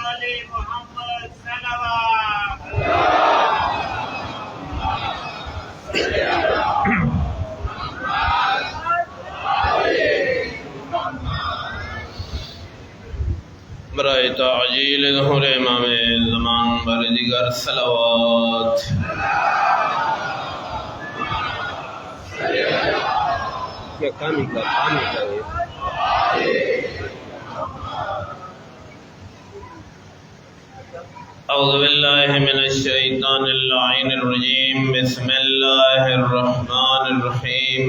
आले मोहम्मद सल्लल्लाहु बराए ताजील ज़ुहूर इमाम ज़मान बर दिगर सलावत। क्या काम ही कर अऊज़ु बिल्लाहि मिनश शैतानिर लाइनिर रजीम। बिस्मिल्लाहिर रहमानिर रहीम।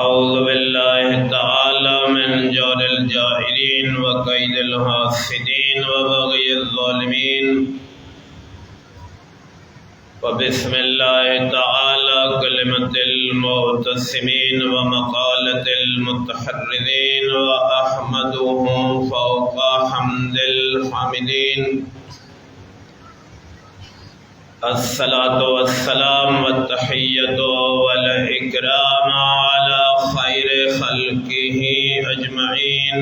अऊज़ु बिल्लाहि तआला मिन जौरिल जाहिलीन व कैदिल हासिदीन व बग़यिज़ ज़ालिमीन व बिस्मिल्लाहि तआला कलिमतिल मुअतसिमीन व मक़ालतिल मुतहर्रिरीन व अहमदुहु फ़ौक़ा हम्दिल हामिदीन। अस्सलातु वस्सलाम वत्तहिय्यतु वल इकराम अला खैरि खल्क़िही अजमईन।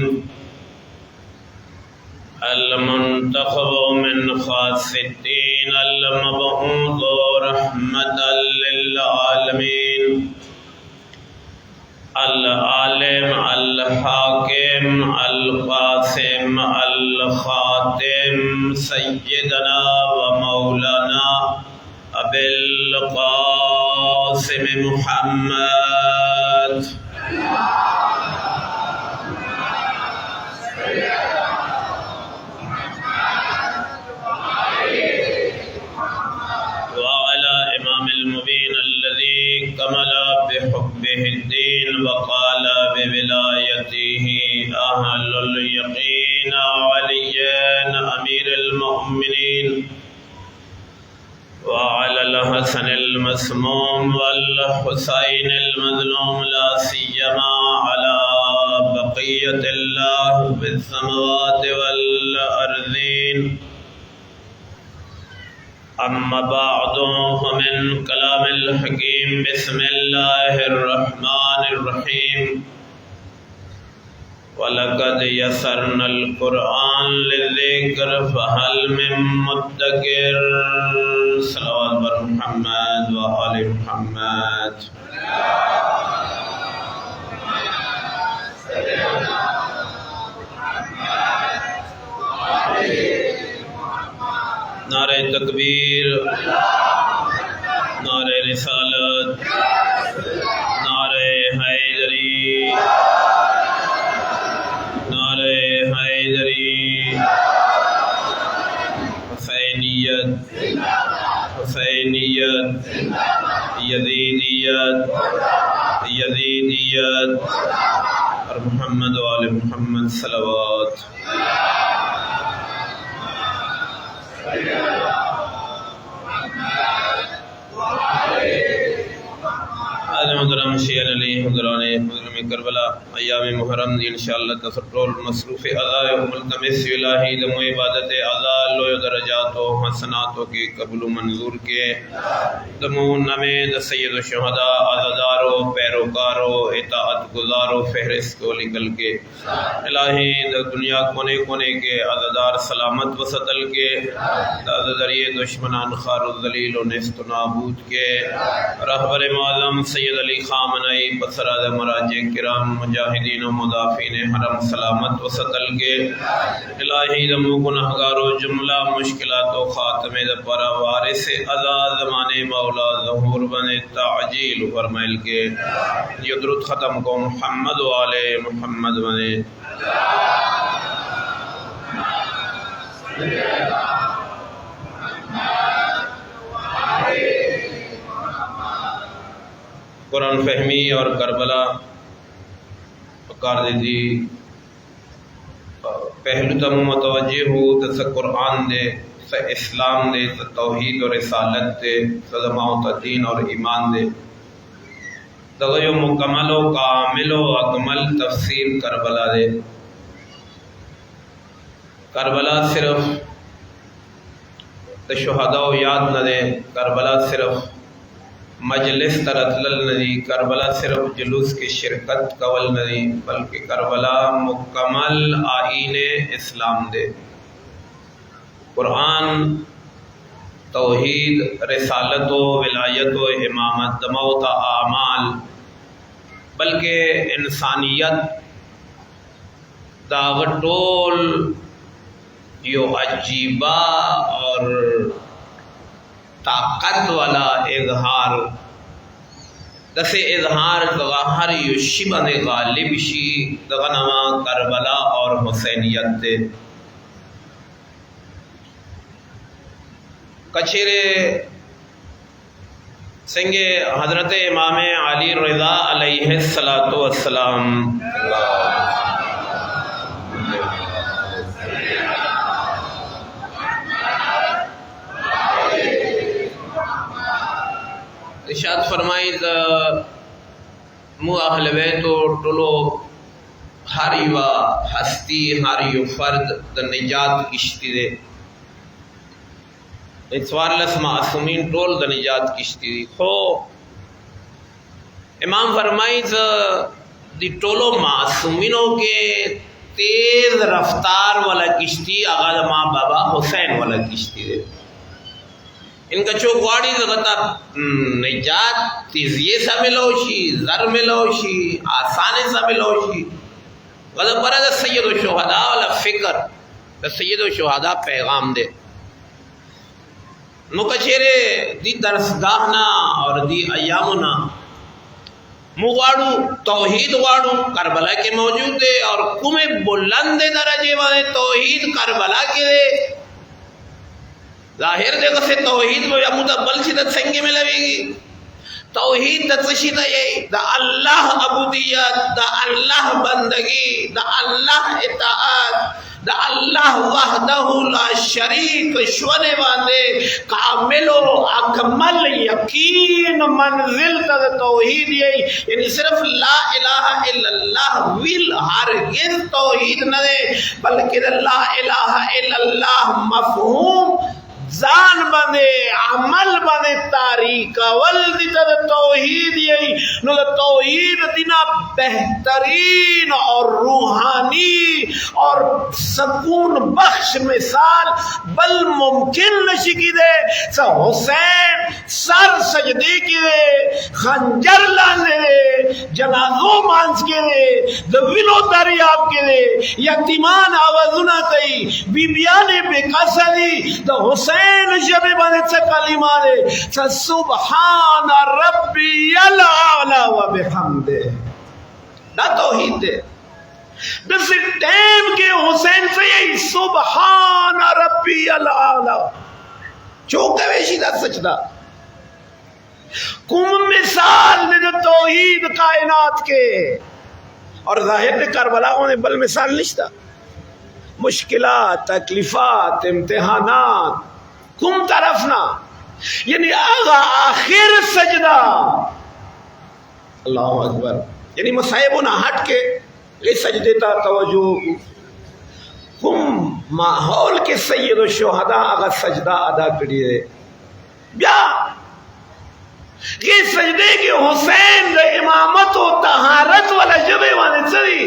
अल मुंतखबु मिन खासिद्दीन अल मबऊसु रहमतल लिल आलमीन। अल आलिम अल हाकिम अल क़ासिम अल ख़ातिम सय्यदना व मौलाना अबिल क़ासिम मुहम्मद व अला इमामिल मुबीन अल्लज़ी कमला बिहुब्बिहिद्दीन व क़ाला बिविलायतिही अहलुल यक़ीन अलिय्यन अमीरुल मुमिनीन व अलल हसनिल मस्मूम वल हुसैनिल मज़लूम ला सियमा अला बक़ियतिल्लाह फिस समावाति वल अर्ज़ीन। अम्मा बअदु फमिन कलामिल हकीम। बिस्मिल्लाहिर रहमानिर रहीम। वलक़द यस्सरनल क़ुरआन लिज़्ज़िक्र फ़हल मिन मुद्दकिर। सल्लल्लाहु अलैहि मुहम्मद व आले मुहम्मद। नारे तकबीर, नारे रिसालत, नारे हैदरी, नारे हैदरी। हुसैनियत, हुसैनियत, यज़ीदियत, यज़ीदियत और मोहम्मद व आले मोहम्मद सलावत। मुहतरम शेर अली हुज़रान बुज़ुर्ग करबला अय्याम मुहर्रम दी इंशाअल्लाह तसट्टोल मसरूफ़ अज़ाए मुल्तमिस इलाही दमो इबादत अज़ा लो दरजात व हसनात के कबूल मंजूर के दमो नमे द सय्यद शुहदा अज़ादारो पैरोकारो इताअत गुज़ारो फहरिस्त को निकल के इलाही द दुनिया कोने कोने के अज़ादार सलामत वसतल के ज़रिए दुश्मनान खारुल ज़लील व नेस्त नाबूद के रहबर मुअज़्ज़म सैयद अली खामनई बसराद मराजे किराम मुजाहिदीन व मुदाफिन हरम सलामत वसतल के इलाही दमो गुनहगारो जुमला मुश्किलात व खात्मे द परा वारिस अज़ा ज़माने मौला ज़हूर बने ताजील फरमाइल के ये दुरूद ख़त्म को मुहम्मद व आले मुहम्मद बने। कुरान फहमी और करबला कार दी पहलू तम मतवज्जे हो त कुरान दे स इस्लाम दे त तौहीद और रिसालत दे सदमा त दीन और ईमान दे तगयो मुकम्मल व कामिल व अकमल तफसीर करबला दे। करबला सिर्फ शुहदा याद न दे, करबला सिर्फ मजलिस तरतल नहीं, करबला सिर्फ जुलूस की शिरकत कवल नहीं, बल्कि करबला मुकम्मल आईने इस्लाम दे। कुरान तौहीद रिसालत विलायत इमामत दमौत आमाल, बल्कि इंसानियत दावटोल यो अजीबा और ताकत वाला इजहार दसे इजहार गवाहर यो शिबन गालिब शी दगनमा करबला और हुसैनियत दे। कचेरे संगे हजरत इमाम अली रज़ा अलैहिस्सलातु वस्सलाम इरशाद फरमाई मु अहल बैत टोलो हर युवा हस्ती हर यु फर्द द निजात किश्ती दे। इतवारलस मासूमीन टोल द निजात किश्ती दी खो इमाम फरमाई दी टोलो मासूमिनों के तेज रफ्तार वाला किश्ती आगा माँ बाबा हुसैन वाला किश्ती दे। इनका चौकवाड़ी जगता निजात तेजिए सा मिलोशी जर मिलोशी आसानी सा मिलोशी गजब पर सैयद शुहदा वाला फिक्र सैयद शुहदा पैगाम दे मुकचेरे दी दरसगाहना और दी अयामुना मुवाड़ू तौहीद वाड़ू करबला के मौजूद दे और कुमे बुलंद दरजे वाले तौहीद करबला के दे। जाहिर देखो से तौहीद में अमुदा बल शिदत संगे में लगेगी। तौहीद दतशिदा ये द अल्लाह अबूदियत द अल्लाह बंदगी द अल्लाह इताअत द अल्लाह वहदहु ला शरीक शवने वाले कामिलो अकमल यकीन मंजिल तद तौहीद ये यानी सिर्फ ला इलाहा इल्लल्लाह विल हरगिज़ तौहीद न दे बल्कि ला इलाहा इल्लल्लाह मफहूम जान बने अमल बने तारीख अवल दिता तौहीद यही नो तौहीद दिना बेहतरीन और रूहानी और सकून बख्श मिसाल बल मुमकिन नशिकी दे स हुसैन सर सजदे की दे खंजर लाने दे जनाजो मांस के दे दविलो दरियाब के दे यतीमान आवाजुना तई बीबियाने बेकसरी द हुसैन जबे बने से कलिमा दे सुभान रब्बियल आला व बिहम्दे दा तौहीद दे दस टाइम के हुसैन से यही सुभान रब्बियल आला चौके वेशी दा सजदा कुम मिसाल ने जो तौहीद कायनात के और जाहिर करबला में बल मिसाल निश्ता मुश्किलात तकलीफात इम्तिहानात कुम तरफ ना यानी आगा आखिर सजदा अल्लाह अकबर यानी मसाइबों ना हट के ये सजदे ता तवज्जो कुम माहौल के सैयद शुहदा आगा सजदा अदा करिए ब्या ये सजदे के हुसैन द इमामत और तहारत वाला जबे वाले सरी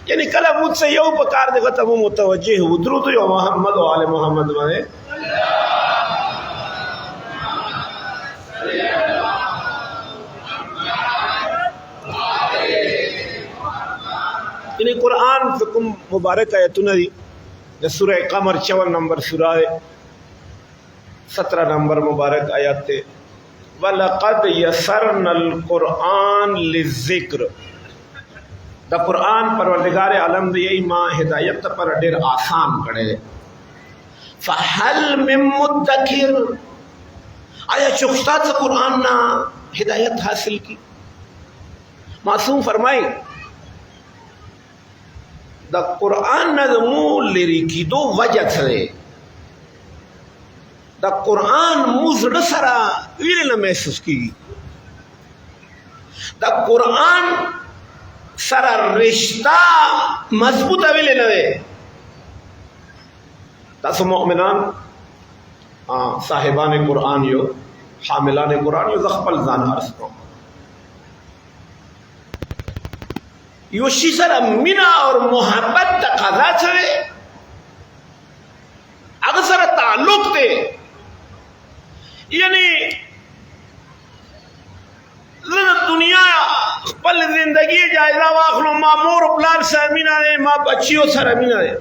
यानी कल मुझसे ये उपकार देखो तब मुतवज्जे उधरू तो यो मोहम्मद वाले मोहम्मद वाले यानी कुरान फिकुम मुबारक आयतुन दी सूरह कमर 54 नंबर सूरह 17 नंबर मुबारक आयत वलक़द यसरनल कुरान लिज़िक्र द कुरान परवरदिगार आलम दे यही माँ हिदायत पर ढेर आसान करे फ़हल मिन मुद्दकिर आया चुख्ता से कुरान ना हिदायत हासिल की मासूम फरमाई द कुरान नज़मू लिरिकी दो वजह से द कुरान मुझड़ सरा वीर न महसूस की द कुरान सरा रिश्ता मजबूत अविले नवे दस मोमिनान साहिबान कुरान यो हामिलान कुरान यो ज़खपल जान अर्ज को योशी सर मीना और मोहब्बत तकाजा छे अक्सर ताल्लुक थे यानी दुनिया पल जिंदगी जायजा वाखलो माँ मोर प्लार से मीना ने माँ बच्चियों सर मीना ने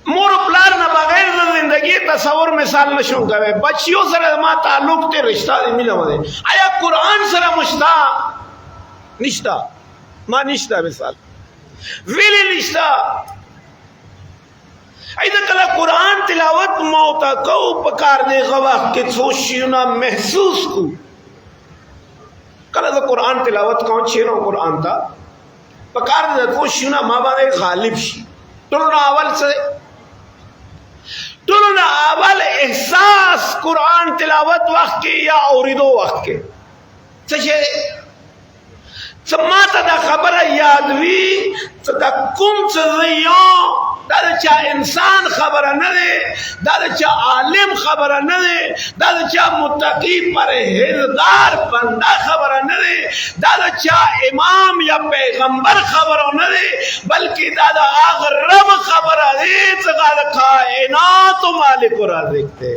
मोर प्लार न बगैर जिंदगी तस्वर मिसाल नशों करे बच्चियों सर माँ ताल्लुक थे रिश्ता मीना मदे आया कुरान सर मुश्ता निश्ता माँ निश्ता मिसाल वेली निश्ता ऐसा कला कुरान तिलावत मौता को पकार दे गवाह के सोशियों महसूस को कल तो कुरान तिलावत कौन शेरों कुरान था पकार दे सोशियों माँ बाने गालिब शी तुलना अवल से तुलना अवल एहसास कुरान तिलावत वक्त के या औरिदो वक्त के सचे समाता दा खबर यादवी सदा कुम सज़ियों दादा इंसान खबर न दे दादा आलिम खबर न दे दादा मुत्तकी परहेजगार बंदा खबर न दे दादा इमाम या पैगंबर खबर न दे बल्कि दादा आग रब खबर दे कायनात मालिक राज़िक थे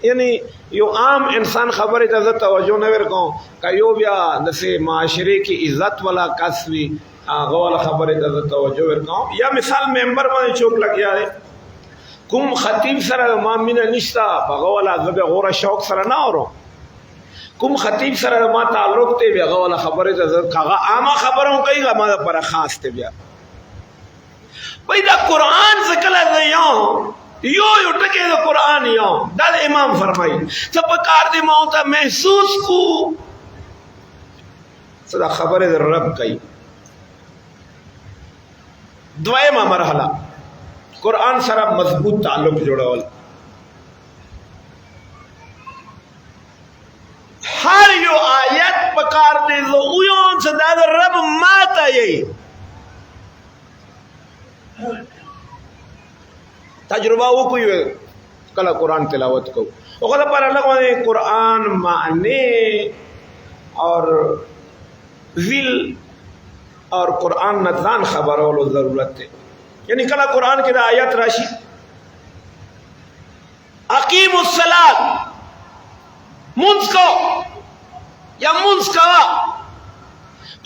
यानी यो आम इंसान खबर इज्जत तवज्जो न वेर को का यो बिया दसे माशरे की इज्जत वाला कसवी गवाल खबर इज्जत तवज्जो वेर को या मिसाल मेंबर में चौक लग गया है कुम खतीब सर मामिना निश्ता बगवाला जब गोरा शौक सर ना औरो कुम खतीब सर मा ताल्लुक ते बिया गवाला खबर इज्जत का आमा खबरों कई गा मा पर खास ते बिया भाई दा कुरान से कला दयो यो यो टके द कुरान यो दल इमाम फरमाई सब कार दे मौता महसूस को सदा खबर है रब कई द्वयमा मरहला कुरान सरा मजबूत ताल्लुक जोड़ावल हर यो आयत पकार दे जो उयों सदा रब माता यही तजुर्बा वो कोई कला कुरान तिलावत को ओकला पर अलग वाले कुरान माने और विल और कुरान नजान खबर वालों जरूरत है यानी कला कुरान के आयत राशि अकीमुस सलात मुंस को या मुंस का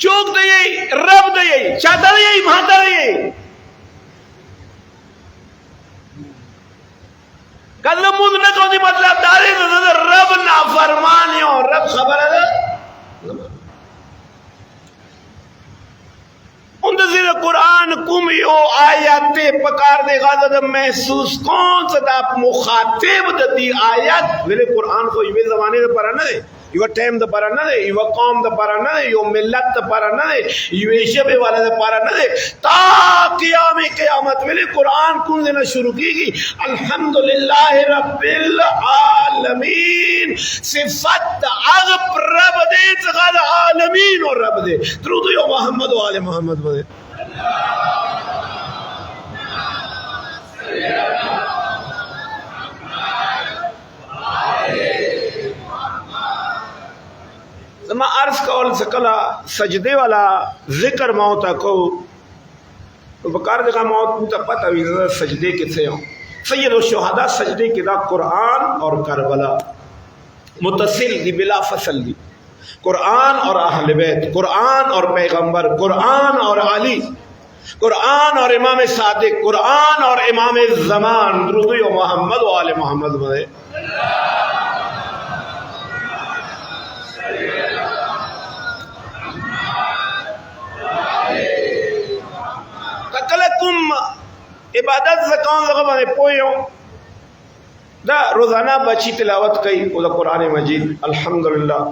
चौक दे रब दे चादर यही भाता यही कल मुझ न कौन सी मतलब दारी रब ना फरमानियो रब खबर है उनसे कुरान कुम यो आयत पकार देगा तो महसूस कौन सा मुखातिब दी आयत मेरे कुरान को ये जमाने से पढ़ा ना दे युवा टाइम तो पढ़ा ना दे युवा कौम तो पढ़ा ना दे यो मिल्लत तो पढ़ा ना दे युवेशे वाले तो पढ़ा ना दे ताकियाम क़यामत मेरे कुरान कौन देना शुरू की अल्हम्दुलिल्लाह रब्बिल आलमीन सिफत अग रब दे तगल आलमीन और रब दे दुरूद यो मोहम्मद व आले मोहम्मद बदे मैं अर्ज कौल सकला सजदे वाला जिक्र मौत को तो बकार जगह मौत मुझे पता भी सजदे किसे हो सैयद शुहदा सजदे किदा कुरान और करबला मुतसिल दी बिला फसल दी कुरान और अहले बैत कुरान और पैगंबर कुरान और अली कुरान और इमाम सादिक कुरान और इमाम ज़मान दुरूद मोहम्मद व आले मोहम्मद बदे इबादत ज़कात ज़क़ात पोयो दा रोज़ाना बची तिलावत कई उदा कुरान मजीद अल्हम्दुलिल्लाह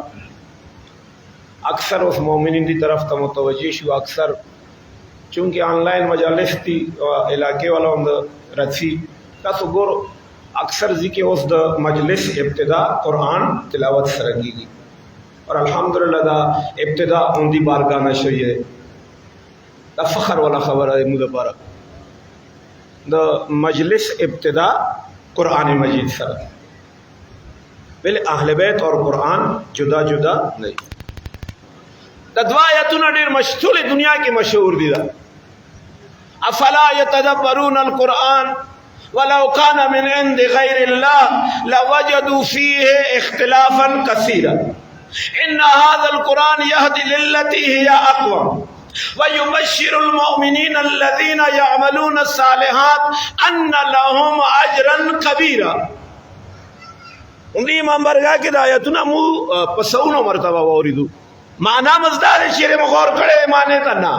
अक्सर उस मोमिनीन की तरफ तो मुतवज्जह हुआ अक्सर चूँकि ऑनलाइन मजालिस थी इलाके वालों रथी तो गोर अक्सर जी के उस मजलिस इब्तिदा कुरान तिलावत सरंगी और अल्हम्दुलिल्लाह दा इब्तिदा उनकी बारगाह में शुई है दा फ़ख्र वाला खबर है मुझे पर द मजलिस इब्तिदा कुरान मजीद सर पहले अहले बैत और कुरान जुदा जुदा नहीं। दवा आयतुन ढेर मशहूर दुनिया की मशहूर दी अफला यतदब्बरून अल कुरान वलौ कान मिन इंदि गैरिल्लाह लवजदू फीहि इख्तिलाफन कसीरा इन्ना हाज़ल कुरान यहदी लिल्लती हिया अक़वम वयुबश्शिरुल मुमिनीन अल्लज़ीना यअमलून सालिहात अन्ना लहुम अजरन कबीरा। उन्हीं मंबरगा के आयतुना मु पसौनो मरतबा वरिदु माना मजदार शेर मगौर खड़े माने का ना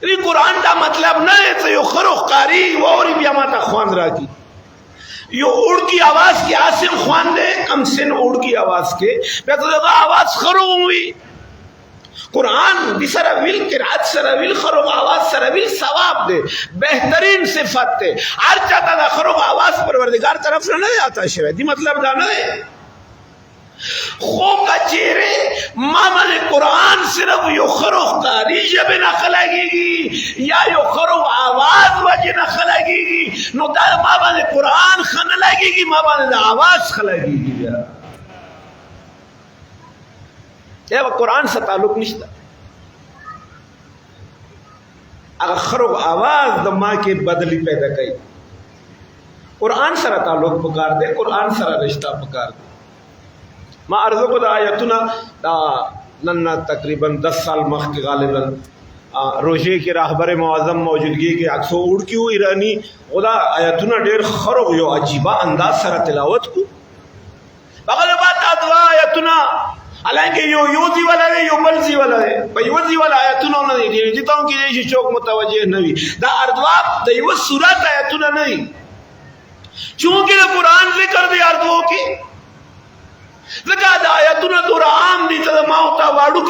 कुरान का मतलब न है तो यो खरोकारी और भी माता ख्वान रागी यो उड़ की आवाज के आसिम ख्वान दे कम सिन उड़ की आवाज के आवाज खरो हुई कुरान बिसरविल के रात सरविल खरो आवाज सरविल सवाब दे बेहतरीन सिफत दे हर चाहता था खरो आवाज परवरदिगार तरफ से नहीं आता शेर दी मतलब दा नहीं खो का चेहरे मामा ने कुरान सिर्फ यो खरो कारी जब न खलगेगी या यो खरो आवाज वजह न खलगेगी नो दार मामा ने कुरान खन लगेगी मामा ने आवाज खलगेगी या वो कुरान से ताल्लुक निश्ता अगर खरो आवाज द माँ के बदली पैदा कई कुरान सरा ताल्लुक पुकार दे कुरान सरा रिश्ता पुकार दे माँ अर्ज़ो को आयतुना नन्ना तकरीबन 10 साल मख के गालिबन रोजे के राहबर मुआज़म मौजूदगी के अक्सो उड़ की हुई ईरानी खुदा आयतुना डेर खरो यो अजीबा अंदाज सरा तिलावत को बगल बात अदवा आयतुना हालांकि यो योजी वाला है यो बलजी वाला है भाई योजी वाला आयतुना नहीं दी जिताओं की जैसी चौक मुतवज्जे नहीं दा अर्दवा द यो सूरत आयतुना नहीं चूंकि कुरान जिक्र दे अर्दवों की आयतुना तो आम दी तो माउता वाड़ू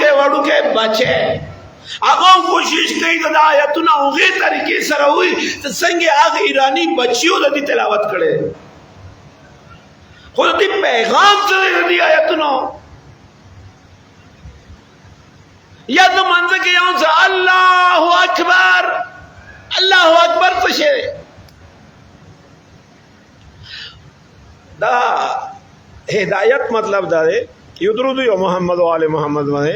के बचे अगों कोशिश कई तो आयतुना उगे तरीके से हुई तो संगे आग ईरानी बच्चियों दी तिलावत करे खुद दी पैगाम से दी आयतुना या तो मंजर के यहाँ से अल्लाह अकबर तो शेर दा हिदायत मतलब दादे युद्रुदु यो मोहम्मद वाले मोहम्मद वाले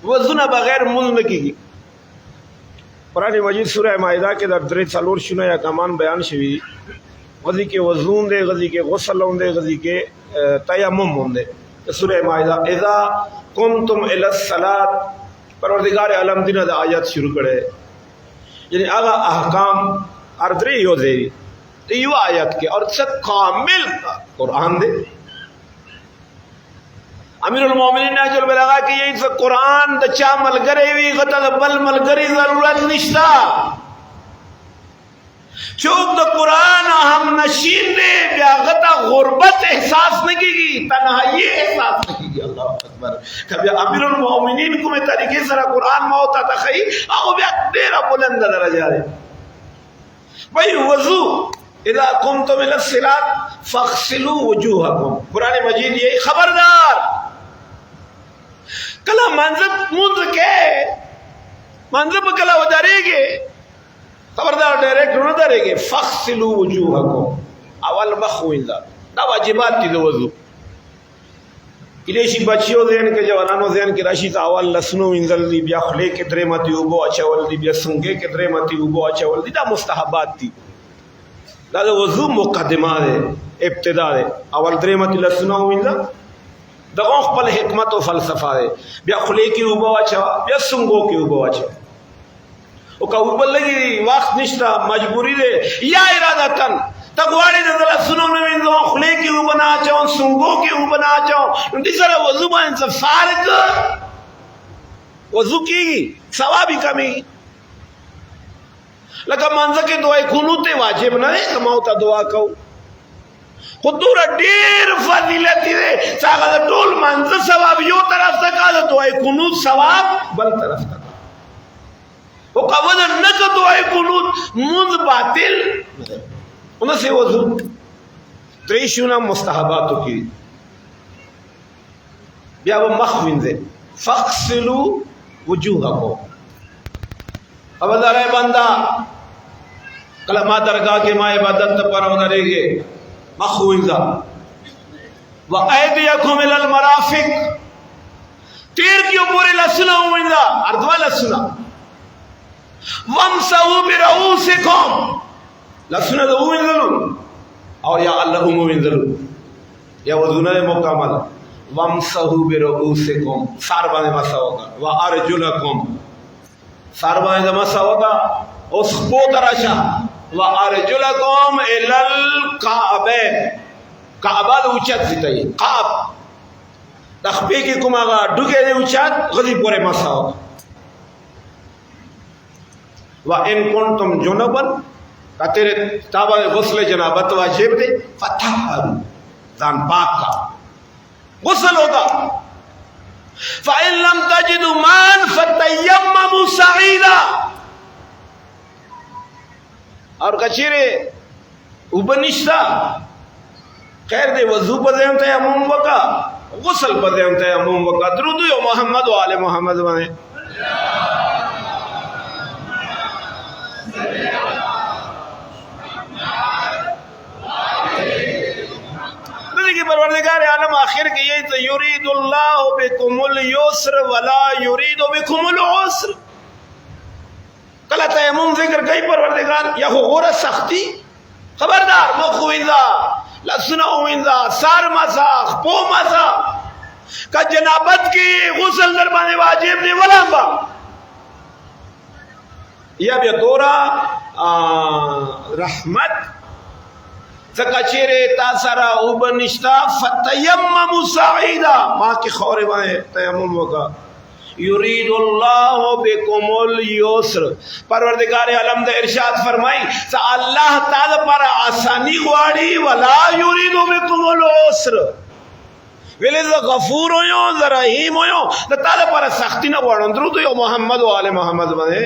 वज़ुना बगैर मुल्क की कुरान मजीद सूरह माइदा के दर सलोर शुना या कमान बयान शवी गज़ी के वज़ून दे गज़ी के गुस्ल होंदे गज़ी के तयम्मुम होंदे सूरह माइदा इज़ा कुंतुम इला सलात परवरदिगार आलम दिन आयत शुरू करे यानी आगा अहकाम अर्द्रे यो दे तो यो आयत के और सब कामिल कुरान दे अमीरुल मोमिनीन ने जो लगा कि ये कुरान द चामल करे भी गता बल मल करी जरूरत निश्ता चूक द कुरान हम नशीन दे ब्यागता गुर्बत एहसास नहीं की तन्हाई एहसास नहीं की। अल्लाह अकबर कभी अमीरुल मोमिनीन को में तरीके से कुरान मौता तखई आगो ब्या तेरा बुलंद दर्जा है भाई वजू इदा कुंतुम इला सिरात फगसिलू वजूहकुम कुरान मजीद ये खबरदार कला मंजर मुंद के मंजर पर कला वदारेगे खबरदार डायरेक्ट न दरेगे फगसिलू वजूहकुम अवल मखविंदा दा वाजिबात थी दो वजू इलेशी बच्चियों देन के जवानों देन के राशि का अवल लसनो इंजल दी बिया खले के द्रे मती उबो अचावल दी बिया संगे के द्रे मती उबो अचावल दी दा मुस्तहबात थी दा वजू मुकदमा है इब्तिदा है अवल द्रे मती लसनो इंजल दगों खपल हिकमत और फलसफा है बिया खले की उबो अचावा बिया संगो की उबो अचावा ओका ऊपर लगी वक्त निश्ता मजबूरी दे या इरादतन तगवाड़ी दला सुनो में इन दो खुले की ऊ बना चाओ सुंगो की ऊ बना चाओ दिसरा वजू बन से फारक वजू की सवाबी कमी लगा मंज़ के दुआ कुनूते वाजिब न है कमाउता दुआ को खुदूरा ढेर फजीलत दे सागा टोल मंज़ सवाब यो तरफ से का दुआ कुनूत सवाब बल तरफ से वो कवद न का दुआ कुनूत मुंद बातिल उनसे वजू त्रेशुना मुस्तहबातों की بیا و مخ وینځه فغسلوا وجوهکم. خبردار ہے بندہ کله ما درگاہ کې ما عبادت ته پر ودرېږي مخ وینځه وایدیکم الی المرافق تیر کیو پورے لسنا وینځه اردوا لسنا وامسحوا برؤوسکم لسنا د وینځلو او یا الله وینځلو یا وذونه مکمل وامسحوا برؤوسکم سار باندې مسح وکړه وارجلکم سار باندې مسح وکړه اوس خو درشه وارجلکم الی الکعبین کعبه د اوچت ځای قاب د خپې کې کوم هغه ډوګې دی اوچت غلی پورې مسح وکړه وان کنتم جنبا کتره تابع غسل جنابت واجب دی فطهروا ځان پاک کا غسل ہوگا فَإِن لَمْ تَجِدُوا مَاءً فَتَيَمَّمُوا صَعِيدًا اور کچیرے اوبنشتا خیر دے وضو پر دیم تیمم وکا غسل پر دیم تیمم وکا درود یو محمد و آل محمد بنے پروردگار عالم آخر کے یہی تو یرید اللہ بکم الیسر ولا یرید بکم العسر. کلا تیمم ذکر کئی پروردگار یا غور سختی خبردار مخ وینځه لسنا وینځه سار مسح پو مسح کا جنابت کی غسل در باندې واجب دی ولا با یا بیا دورا رحمت سکچیرے تاثرہ اوبنشتا فتیمموا صعیدا ماں کی خورے بانے تیمم ہوگا یرید اللہ بکم الیسر. پروردگار عالم دے ارشاد فرمائی سا اللہ تعالی پر آسانی غواڑی ولا یرید بکم العسر ویلے ذا غفور ہویوں ذا رحیم ہویوں دا تعالی پر سختی نہ غواڑن درود یو محمد و آل محمد بانے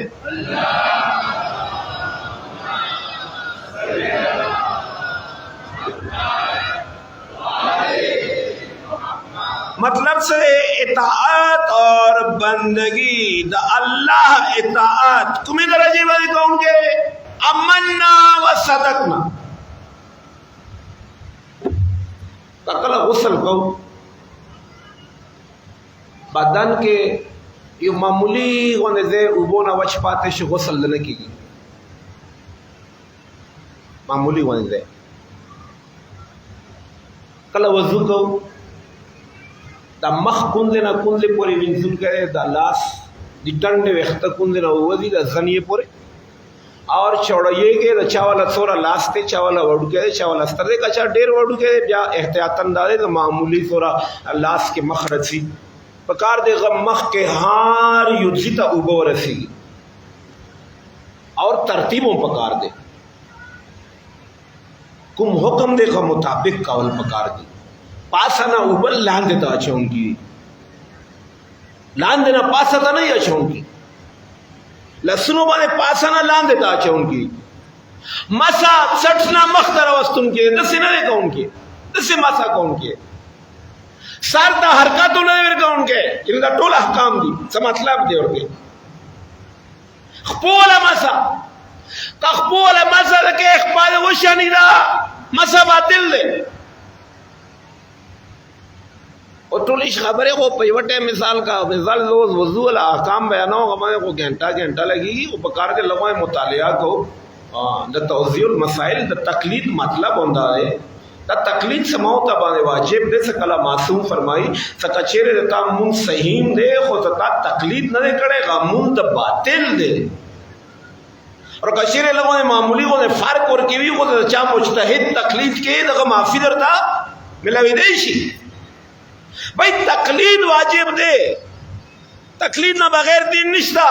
مطلب سے اطاعت اور بندگی دا اللہ اطاعت کمی درجے والے کون کے امنا و صدقنا تقل غسل کو بدن کے یہ معمولی ہونے دے اوبونا وچ پاتے شو غسل دینے کی معمولی ہونے دے کل وضو کو دا مخ کندے نا کندے پوری وینځل کرے دا لاس دی ټنډه وخت کندے نا وځي دا زنیه پوری اور چوڑیے کے دا چاوالا څورا لاس ته چاوالا وډو کې چاوالا ستر دے کچا ډیر وډو کې بیا احتیاطاً دارے دا معمولی څورا لاس کے مخرج سی پکار دے غم مخ کے ہار یوځي تا وګو رسی اور ترتیبوں پکار دے کوم حکم دے کا مطابق کول پکار دی پاسانا اوبل لان دیتا اچھون کی لان دینا پاساتا نہیں اچھون کی لسنو بانے پاسانا لان دیتا اچھون کی مسا سٹنا مختر وستن کے دسی نہ دیکھا ان کے دسی مسا کون کے سارتا حرکاتو نہ دیکھا ان کے انہی دا ٹول احکام دی سمطلب دے اور کے خپولا مسا کا خپولا مسا دکے اخپال وشانی دا مسا باطل دے اور ٹولیش خبریں کو پیوٹے مثال کا مثال روز وضو والا احکام بیانوں ہمارے کو گھنٹہ لگی وہ پکار کے لگوائے مطالعہ کو دا توضیح المسائل دا تقلید مطلب ہوندہ ہے دا تقلید سماؤ تبانے واجب دے سکلا معصوم فرمائی سکچیرے دیتا من صحیم دے خود تا تقلید نہ دے کرے گا من دا باطل دے اور کچیرے لگوائے معمولی کو نے فرق اور کیوی کو دا چاہ مجتہد تقلید کے دا معافی درتا ملاوی دیشی بھائی تقلید واجب دے تقلید نہ بغیر دین نشتا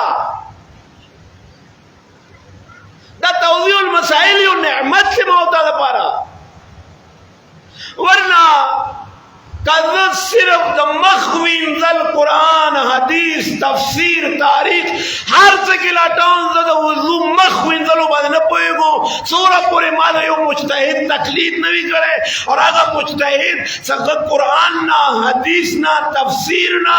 دا توضیح المسائل و نعمت سے موتا دا پارا ورنہ قدرت صرف دا مخوین ذل قرآن حدیث تفسیر تاریخ ہر سے کلا ٹاؤن دا وضو مخوین ذلو بعد نہ پوئے گو सूरा पूरे माने यो मुजतहिद तकलीद नहीं करे और अगर मुजतहिद सगत कुरान ना हदीस ना तफसीर ना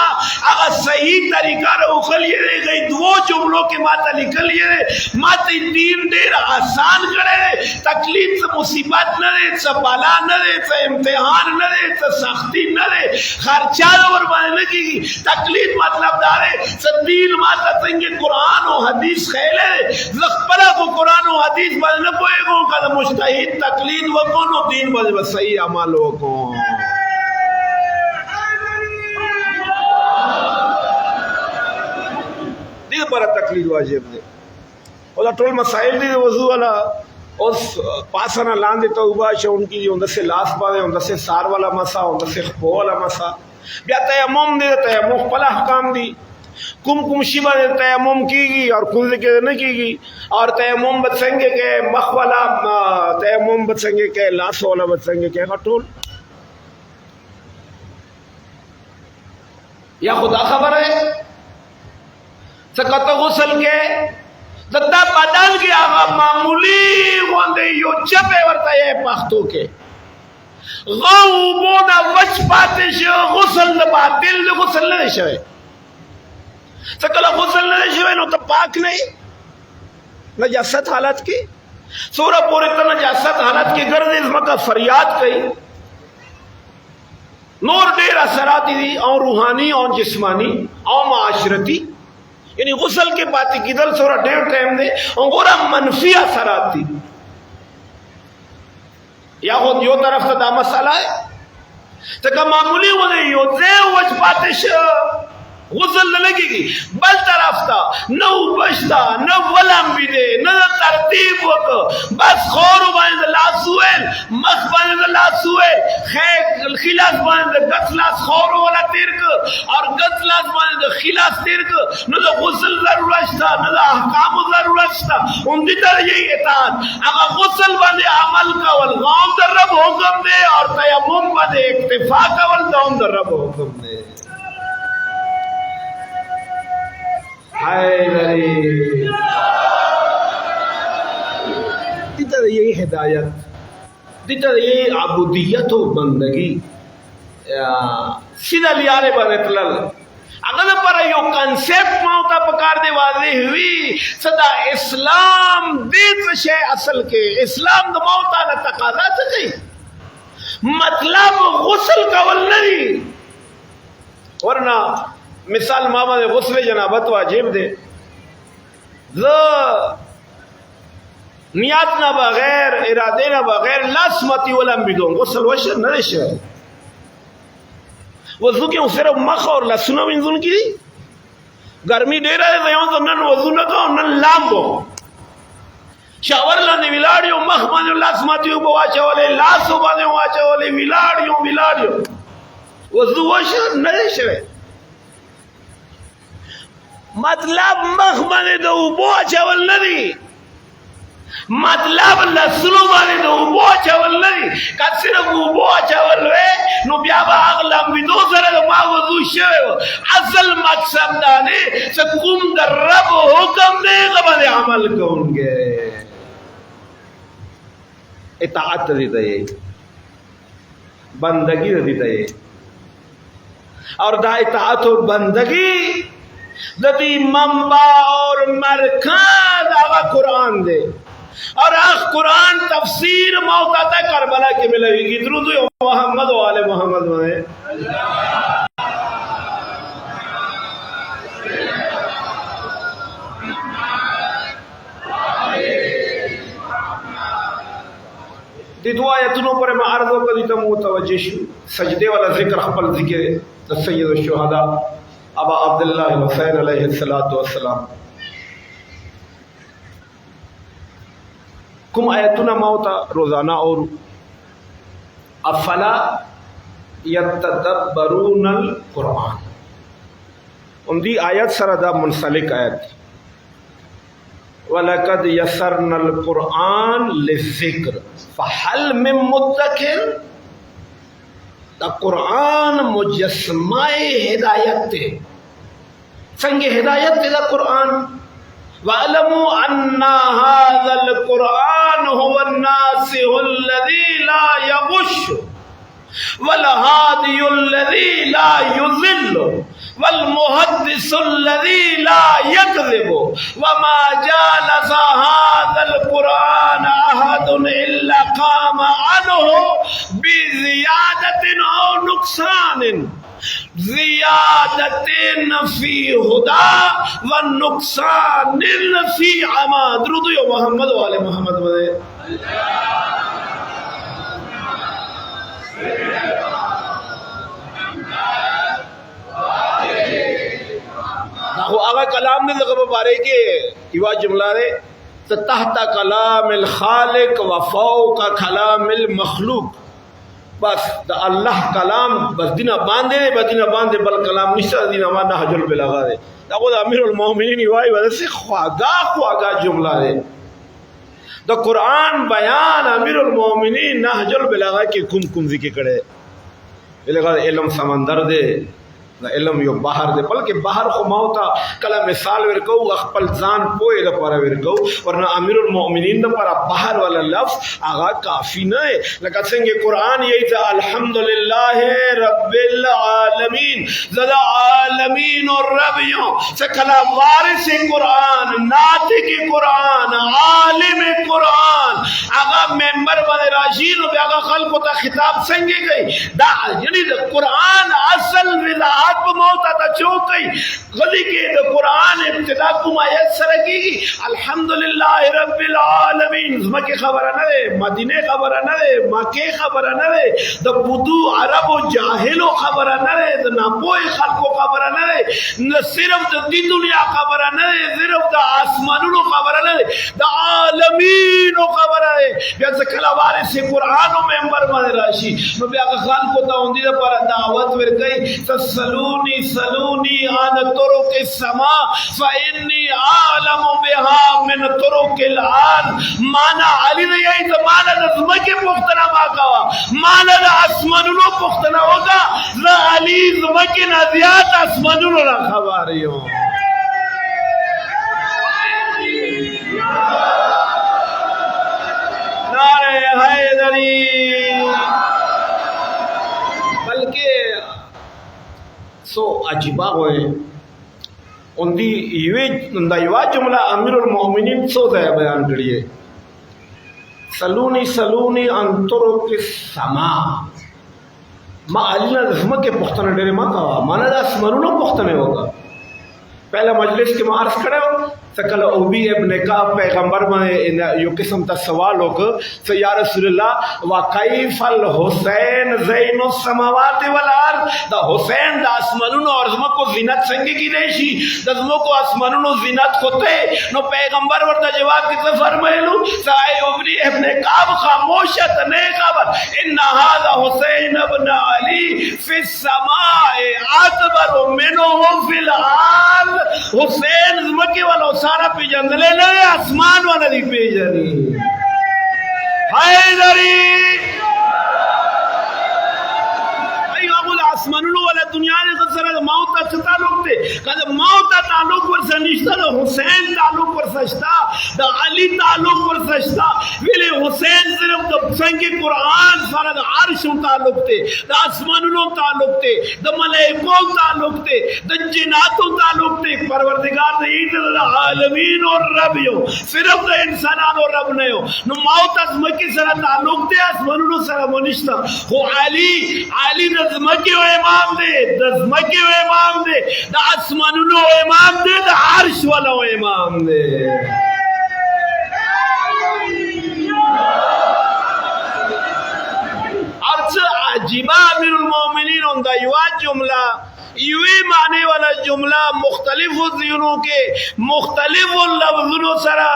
अगर सही तरीका रे उखलिए रे गई दो जुमलों के माता निकलिए रे माते दीन देर आसान करे तकलीफ से मुसीबत न रे से बला न रे से इम्तिहान न रे से सख्ती न रे खर्चा और बनने की तकलीफ मतलब दारे से दीन माता संगे कुरान और हदीस खेले लखपला को कुरान और हदीस बनने पोएगो का मुजतहिद तकलीद वो कौन दीन बज सही अमल को दिल पर तकलीद वाजिब दे और टोल मसाइल दी वजू वाला उस पासना लांदे तौबा शे उनकी उनसे से लास बावे उनसे से सार वाला मसा उनसे से खो वाला मसा बिया तयम्मुम दे तयम्मुम पला हकाम दी कुम शिबा दे तयम्मुम कीगी और कुल के न कीगी और तयम्मुम बचेंगे के मख वाला तयम्मुम बचेंगे के लास वाला बचेंगे के टोल या खुदा खबर है सकत गुसल के दत्ता बदल के आगा मामूली वंदे यो चपे वर्ता ये पख्तो के गौ बोदा वच पाते शो गुसल द बातिल द गुसल न शवे सकला गुसल न शवे नो तो पाक नहीं नजासत हालत की सूरा पूरे तो नजासत हालत की गर्दिश मका फरियाद कई नूर देर असराती दी और रूहानी और जिस्मानी और माशरती यानी गुसल के बाती किधर सोरा डेढ़ टाइम दे और गोरा मनफी असरात थी या खुद यो तरफ से दा मसला है तो का मामूली वो नहीं यो जे वज बातिश गुसल न लगेगी बल तरफ था न उपजता न वलम भी दे न तरतीब वक बस खोर बांध लासुएल मख बांध लासुएल खैक खिलास बांध गसलास खोर वाला तिरक और गसलास बांध खिलास तिरक न तो गुसल जरूरत था न तो अहकाम जरूरत था उनकी तरह यही इताअत अगर गुसल बांधे अमल का वल गांव दर्रब हुक्म दे और तयम्मुम बांधे इक्तिफा का वल गांव दर्रब हुक्म दे यही हिदायत दितर ये आबुदियत हो बंदगी सीधा लियारे बने तलल अगर पर यो कंसेप्ट माउता पकार दे वाजे हुई सदा इस्लाम दीत शे असल के इस्लाम द मौता न तकाजा सकी मतलब गुस्ल का वल नहीं वरना मिसाल मामा ने गुस्ल जनाबत वाजिब दे नियत ना बगैर इरादे ना बगैर लसमती वलम बिदों गुस्ल वशर न रेशे वजू क्यों सिर्फ मख और लहसुन बिंजुन की गर्मी दे रहे तो नन वजू न का नन लांबो शावर लाने विलाड़ियों मख माने लसमती वाचे वाले लासो बाने वाचे वाले विलाड़ियों वजू वशर न रेशे मतलब मख माने तो उबो चावल नहीं मतलब लहसुन माने तो उबो चावल नहीं का सिर्फ उबो चावल वे नो ब्याबा अगलम बिदो सरे मा वजू शे असल मकसद दाने सकुम द रब हुक्म दे गबे अमल कौनगे इताअत दी बंदगी दी और दा इताअत और बंदगी ददी मंबा और मरकज आगा कुरान दे और आख कुरान तफसीर मौता तक करबला के मिलेगी दुरूद मोहम्मद वाले मोहम्मद में दुआ यतनों पर मैं अर्ज़ करी तो मुतवज्जिह सजदे वाला जिक्र खपल जिक्र सय्यद शुहदा अबा अब्दुल्लाह हुसैन अलैहिस्सलातु वस्सलाम कुम आयतुना मौता रोजाना और अफला यतदब्बरूनल कुरान उनदी आयत सरदा मुनसलिक आयत वलकद यसरनल कुरान लिज़िक्र फहल मिन मुद्दकिर कुरान मुजस्माए हिदायत संगे हिदायत दा कुरान वालमु अन्ना हाज़ल कुरान خوش والهادي الذي لا يضل والمحدث الذي لا يكذب وما جالس هذا القرآن أحد إلا قام عنه بزيادة أو نقصان زيادة في هدى والنقصان في عمى. درود يا محمد وآل محمد. आगा कलाम ने जगह बारे के युवा जुमला रे तहत कलाम खालिक व फौका कलाम मखलूक. बस द अल्लाह कलाम बस दिना बांधे बल कलाम निशा दिना माना हजल बिलागा रे दागो अमीरुल मोमिनीन युवा वजह से ख्वागा जुमला रे द कुरान बयान अमीरुल मोमिनीन नहजुल बिलागा के कुम जिक्र करे बिलागा इल्म समंदर दे इल्म यो बाहर दे बल्कि बाहर को मौता कला मिसाल वरको अखपल जान पोए द पर वरको वरना अमीरुल मोमिनीन द पर बाहर वाला लफ्ज आगा काफी न है. लगा संगे कुरान यही था अल्हम्दुलिल्लाह रब्बिल आलमीन ज़दा आलमीन और रबियों से कला वारिस कुरान नातिक कुरान आलिम कुरान आगा मेंबर बने राशीद और आगा खल्क ता खिताब संगे गई दा यानी कुरान असल विलायत मौत आता चौकई गली के कुरान इब्तिदा कुमायत सरकी अल्हम्दुलिल्लाह रब्बिल आलमीन मके खबर न रे मदीने खबर न रे मके खबर न रे द बुदू अरब और जाहिलो खबर न रे द नापोए खल्को खबर न रे न सिर्फ द दुनिया खबर न रे सिर्फ द आसमानुलो खबर न रे द आलमीन खबर है जैसे कलावारे से कुरान मेंबर बने राशि नो बे अगर खान को ता उंदी पर दावत वर गई सलूनी आन तुरुक समा फइन्नी आलम बिहा मिन तुरुक आल. माना अली ने यही तो माना नज़्म के पुख्तना माका माना आसमानुलो पुख्तना होगा ला अली ज़्म के नज़ियात आसमानुलो ना खबरियो. नारे हैदरी बल्कि सो अजीबा होए उन्दी युवा जुमला अमीरुल मोमिनीन सो दे बयान करिए सलूनी अंतरो के समा मा अलीना रस्म के पुख्तने डेरे मा कहा माना दा स्मरुनो पुख्तने होगा. पहला मजलिस के मार्स खड़े हो सकल उबी इब्न काब पैगंबर में यो किस्म ता सवाल हो कि या रसूलुल्लाह व कैफल हुसैन ज़ैनु समावाति वल अर्द. द हुसैन द आसमानुनो और ज़म को जिनत संगे की रेशी द ज़म को आसमानुनो जिनत होते नो पैगंबर वर द जवाब किसे फरमाइलु साई उबी इब्न काब खामोशत ने खबर इन हादा हुसैन इब्न अली फि समाए अकबर मिनहु फिल अर्द. हुसैन ज़म के वाला सारा पिजंदले ने आसमान वाला दी पेजनी हैदरी भाई अबुल आसमानुलो वाला दुनिया ने तो सर मौत का ताल्लुक थे कद मौत का ताल्लुक पर सनिश्ता द हुसैन ताल्लुक पर सजता द अली ताल्लुक पर सजता वेले हुसैन सिर्फ द संगे कुरान सारा द अर्श ताल्लुक थे द आसमानुलो ताल्लुक थे द मलाइकों ताल्लुक थे द जिन्नातों ताल्लुक थे. परवरदिगार ने ईद द आलमीन और रब यो सिर्फ द इंसान और रब ने हो नो मौत अज़म के सारा ताल्लुक थे आसमानुलो सारा मनिश्ता हो अली नज़म के इमाम दे दज़म के इमाम दे द आसमानुलो इमाम दे द अर्श वाला इमाम दे. अजीबा अमीरुल मोमिनीन उनका युवा जुमला युवे माने वाला जुमला मुख्तलिफ ज़ियोनों के मुख्तलिफ लफ्ज़ों सरा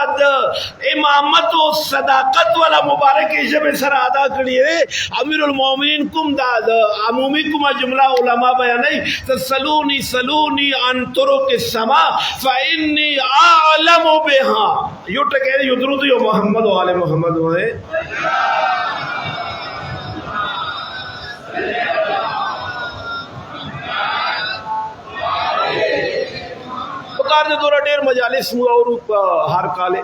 इमामत और सदाकत वाला मुबारक जब सरा अदा करिए अमीरुल मोमिनीन कुम दाद अमूमी कुमा जुमला उलमा बयान नहीं तो सलूनी अन तुरुक समा फइन्नी आलम बिहा यो टके युद्रुद यो मोहम्मद वाले मोहम्मद वाले पकार दे दोरा डेर मजालिस और हर काले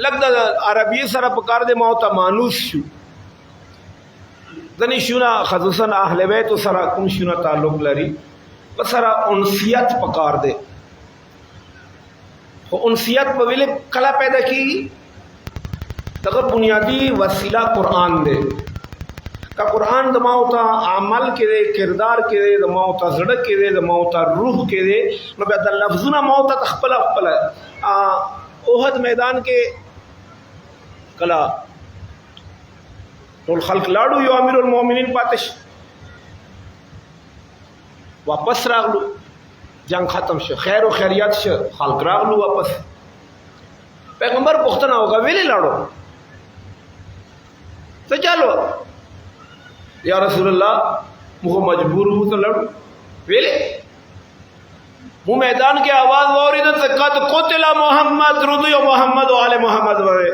लगता अरबी सरा पकार दे मौता मानूस शू ځنې شونه خصوصا اهل بیت سره کوم شونه تعلق لري په سره انسیت پکار دی خو انسیت په ویلې کله پیدا کیږي دغه بنیادی وسیله قرآن دی کا قرآن د ماوتا عمل کې دی کردار کې دی د ماوتا زړه کې دی د ماوتا روح کې دی نو بیا د لفظونه ماوتا خپل اوحد میدان کې کلا ټول خلق لاړو یو امیر المؤمنین پاتش واپس راغلو جنگ ختم شو خیر و خیریت شو خلق راغلو واپس پیغمبر پختنه وکړه ویلې لاړو ته چالو یا رسول الله موږ مجبور وو ته لړ ویلې مو میدان کې आवाज واورید ته قد قتل محمد رضی محمد و آل محمد وره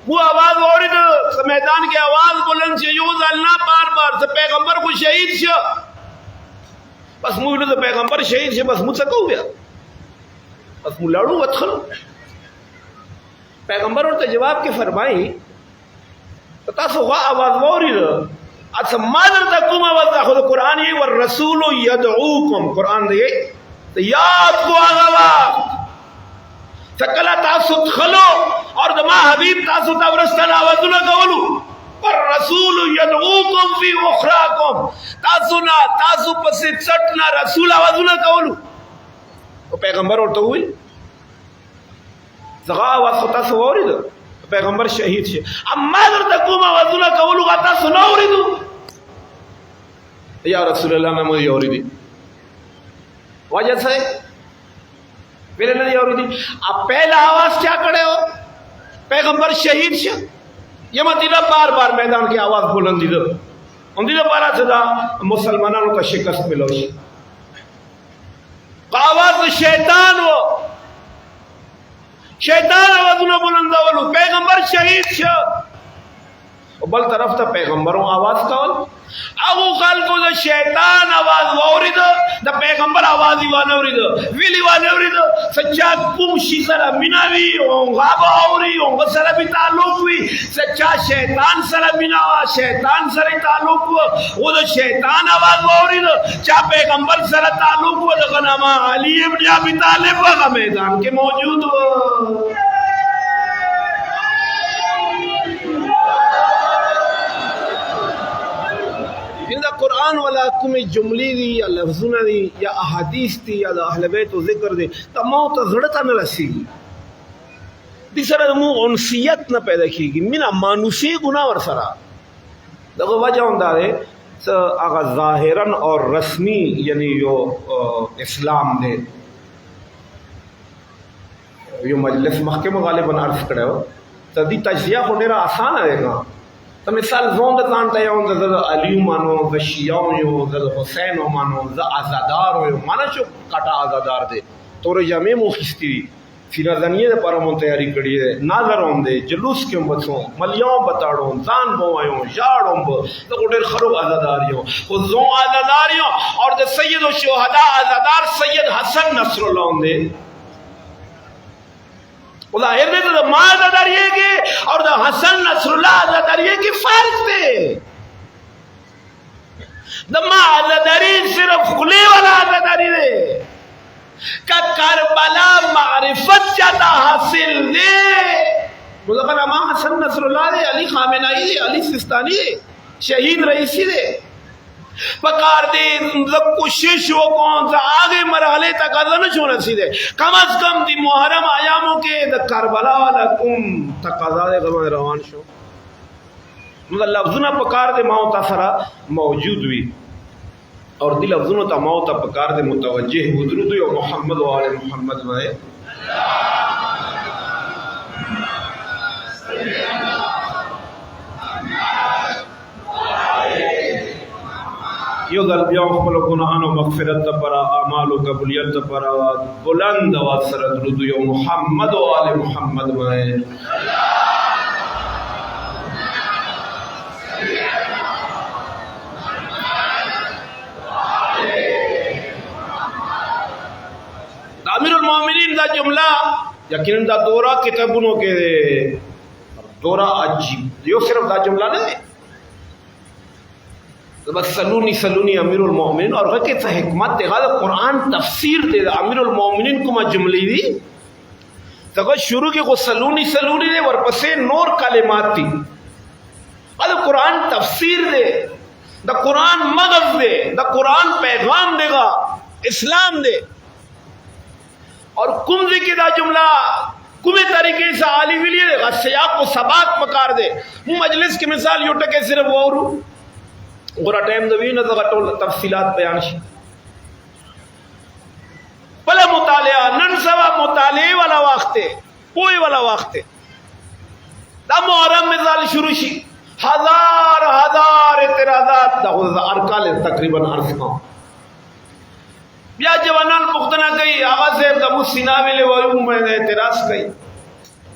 وہ आवाज واورید میدان کې आवाज بلند شي یو ځلنا بار بار ته پیغمبر کو شهید شو بس موږ له پیغمبر شهید شي بس موږ څه کوو بیا بس موږ لاړو وتخلو پیغمبر ورته جواب کې فرمایي تاسو غوا आवाज واورید اته ما درته کوم आवाज خو قرآن یې ور رسول يدعوکم قرآن دې یاد کو هغه فکلا تاسو خلو اور دما حبیب تاسو ته ورستنه आवाजونه کولو پر رسول يدعوکم فی اخراکم تاسو پس چټنا رسول आवाजونه کولو او پیغمبر ورته وی زغا आवाज تاسو اورید پیغمبر شهید شي اما درته کوم आवाजونه کولو تاسو نه اوریدو یا رسول الله میں مجھے اوریدي وجہ سے میرے نہیں اوریدي اب پہلا आवाज کیا کڑے ہو پیغمبر شہید شو یہ مدینہ بار بار میدان کی آواز بلندی دو اندی دو بارا صدا مسلمانانوں کا شکست ملو شی آواز شیطان ہو شیطان آواز انہوں بلندہ ولو پیغمبر شہید شو بل طرف تا پیغمبروں آواز کول اگو خلقو دا شیطان آواز وورید دا پیغمبر آوازی وانورید ویلی وانورید سچا کم شیسر مناوی غاب آوری سر بھی تعلق وی سچا شیطان سر مناوا شیطان سر تعلق وہ دا شیطان آواز وورید چا پیغمبر سر تعلق و دا غناما علی ابن ابی طالب وغا میدان کے موجود ہو قرآن والا کوم جملې دي یا لفظونه دي یا احادیث دي یا د اهل بیت ذکر دي تمام ته زړه ته نه رسیږي دې سره مو انسیت نه پیدا کیږي مینا مانوسی ګنا ور سره دغه وجه honda ده هغه ظاهرا اور رسمی یعنی یو اسلام دی یو مجلس محکمه غالبا عرض کړو ته دې تجزیه خو ډیره آسانه ده تو مثال زون د ځان ته یو د علی مانو د شیعو یو د حسین مانو د آزادار یو مانا شو کټا آزادار دی تور جامع مو خستی فینا دنیا د پاره مون تیاری کړی دی ناظر اون دی جلوس کې بچو مليون بتاړو ځان بو آیو جاړم د ګډر خرو آزادار یو او زون آزادار یو اور د سید الشهدا آزادار سید حسن نصر الله اون دی ظاہر نے تو ماں آزاداری کے اور حسن نصر اللہ آزاداری کی فرق تھے ماں آزاداری صرف خلے والا آزاداری دے کا کربلا معرفت چاہتا حاصل دے مظفر ماں حسن نصر اللہ دے علی خامنائی دے علی سستانی دے شہید رئیسی دے پکار دے کوشش ہو کون سا آگے مرحلے تک ازن شو نصیدے کم از کم دی محرم آیاموں کے دا کربلا والا کم تقاضا دے غمان روان شو مطلب لفظونا پکار دے موتا سرا موجود ہوئی اور دی لفظونا تا موتا پکار دے متوجہ حضرت و محمد و آل محمد وائے یو ذل بیاو خپل گناہانو مغفرت تپرا اعمال و قبولیت تپرا بلند آواز سره درود یو محمد و آل محمد وائے जुमला यकीनन दा दौरा किताबों के दौरा अजीब यो सिर्फ दा जुमला नहीं तो बस सलूनी सलूनी अमीरुल मोमिनीन और गके से हिकमत दे गा कुरान तफसीर दे अमीरुल मोमिनीन को जुमली दी तो शुरू के को सलूनी सलूनी दे और पसे नूर कलिमात थी अद कुरान तफसीर दे द कुरान मगज दे द कुरान पैगाम देगा इस्लाम दे और कुम के दा जुमला कुमे तरीके से आली विलिए देगा सियाक को सबाक पकार दे मजलिस की मिसाल यूट के सिर्फ और गोरा टाइम दवी न टोल तफसीलात बयान शी भले मुतालिया नन सवा मुताले वाला वक्त पोए वाला वक्त दा मुहर्रम मिसाल शुरू शी हजार हजार इतराजात दा अरकाल तकरीबन अर्ज का या जवानाल पुख्तना गई आगा से दमु सिना वेले वयु मैंने एतराज गई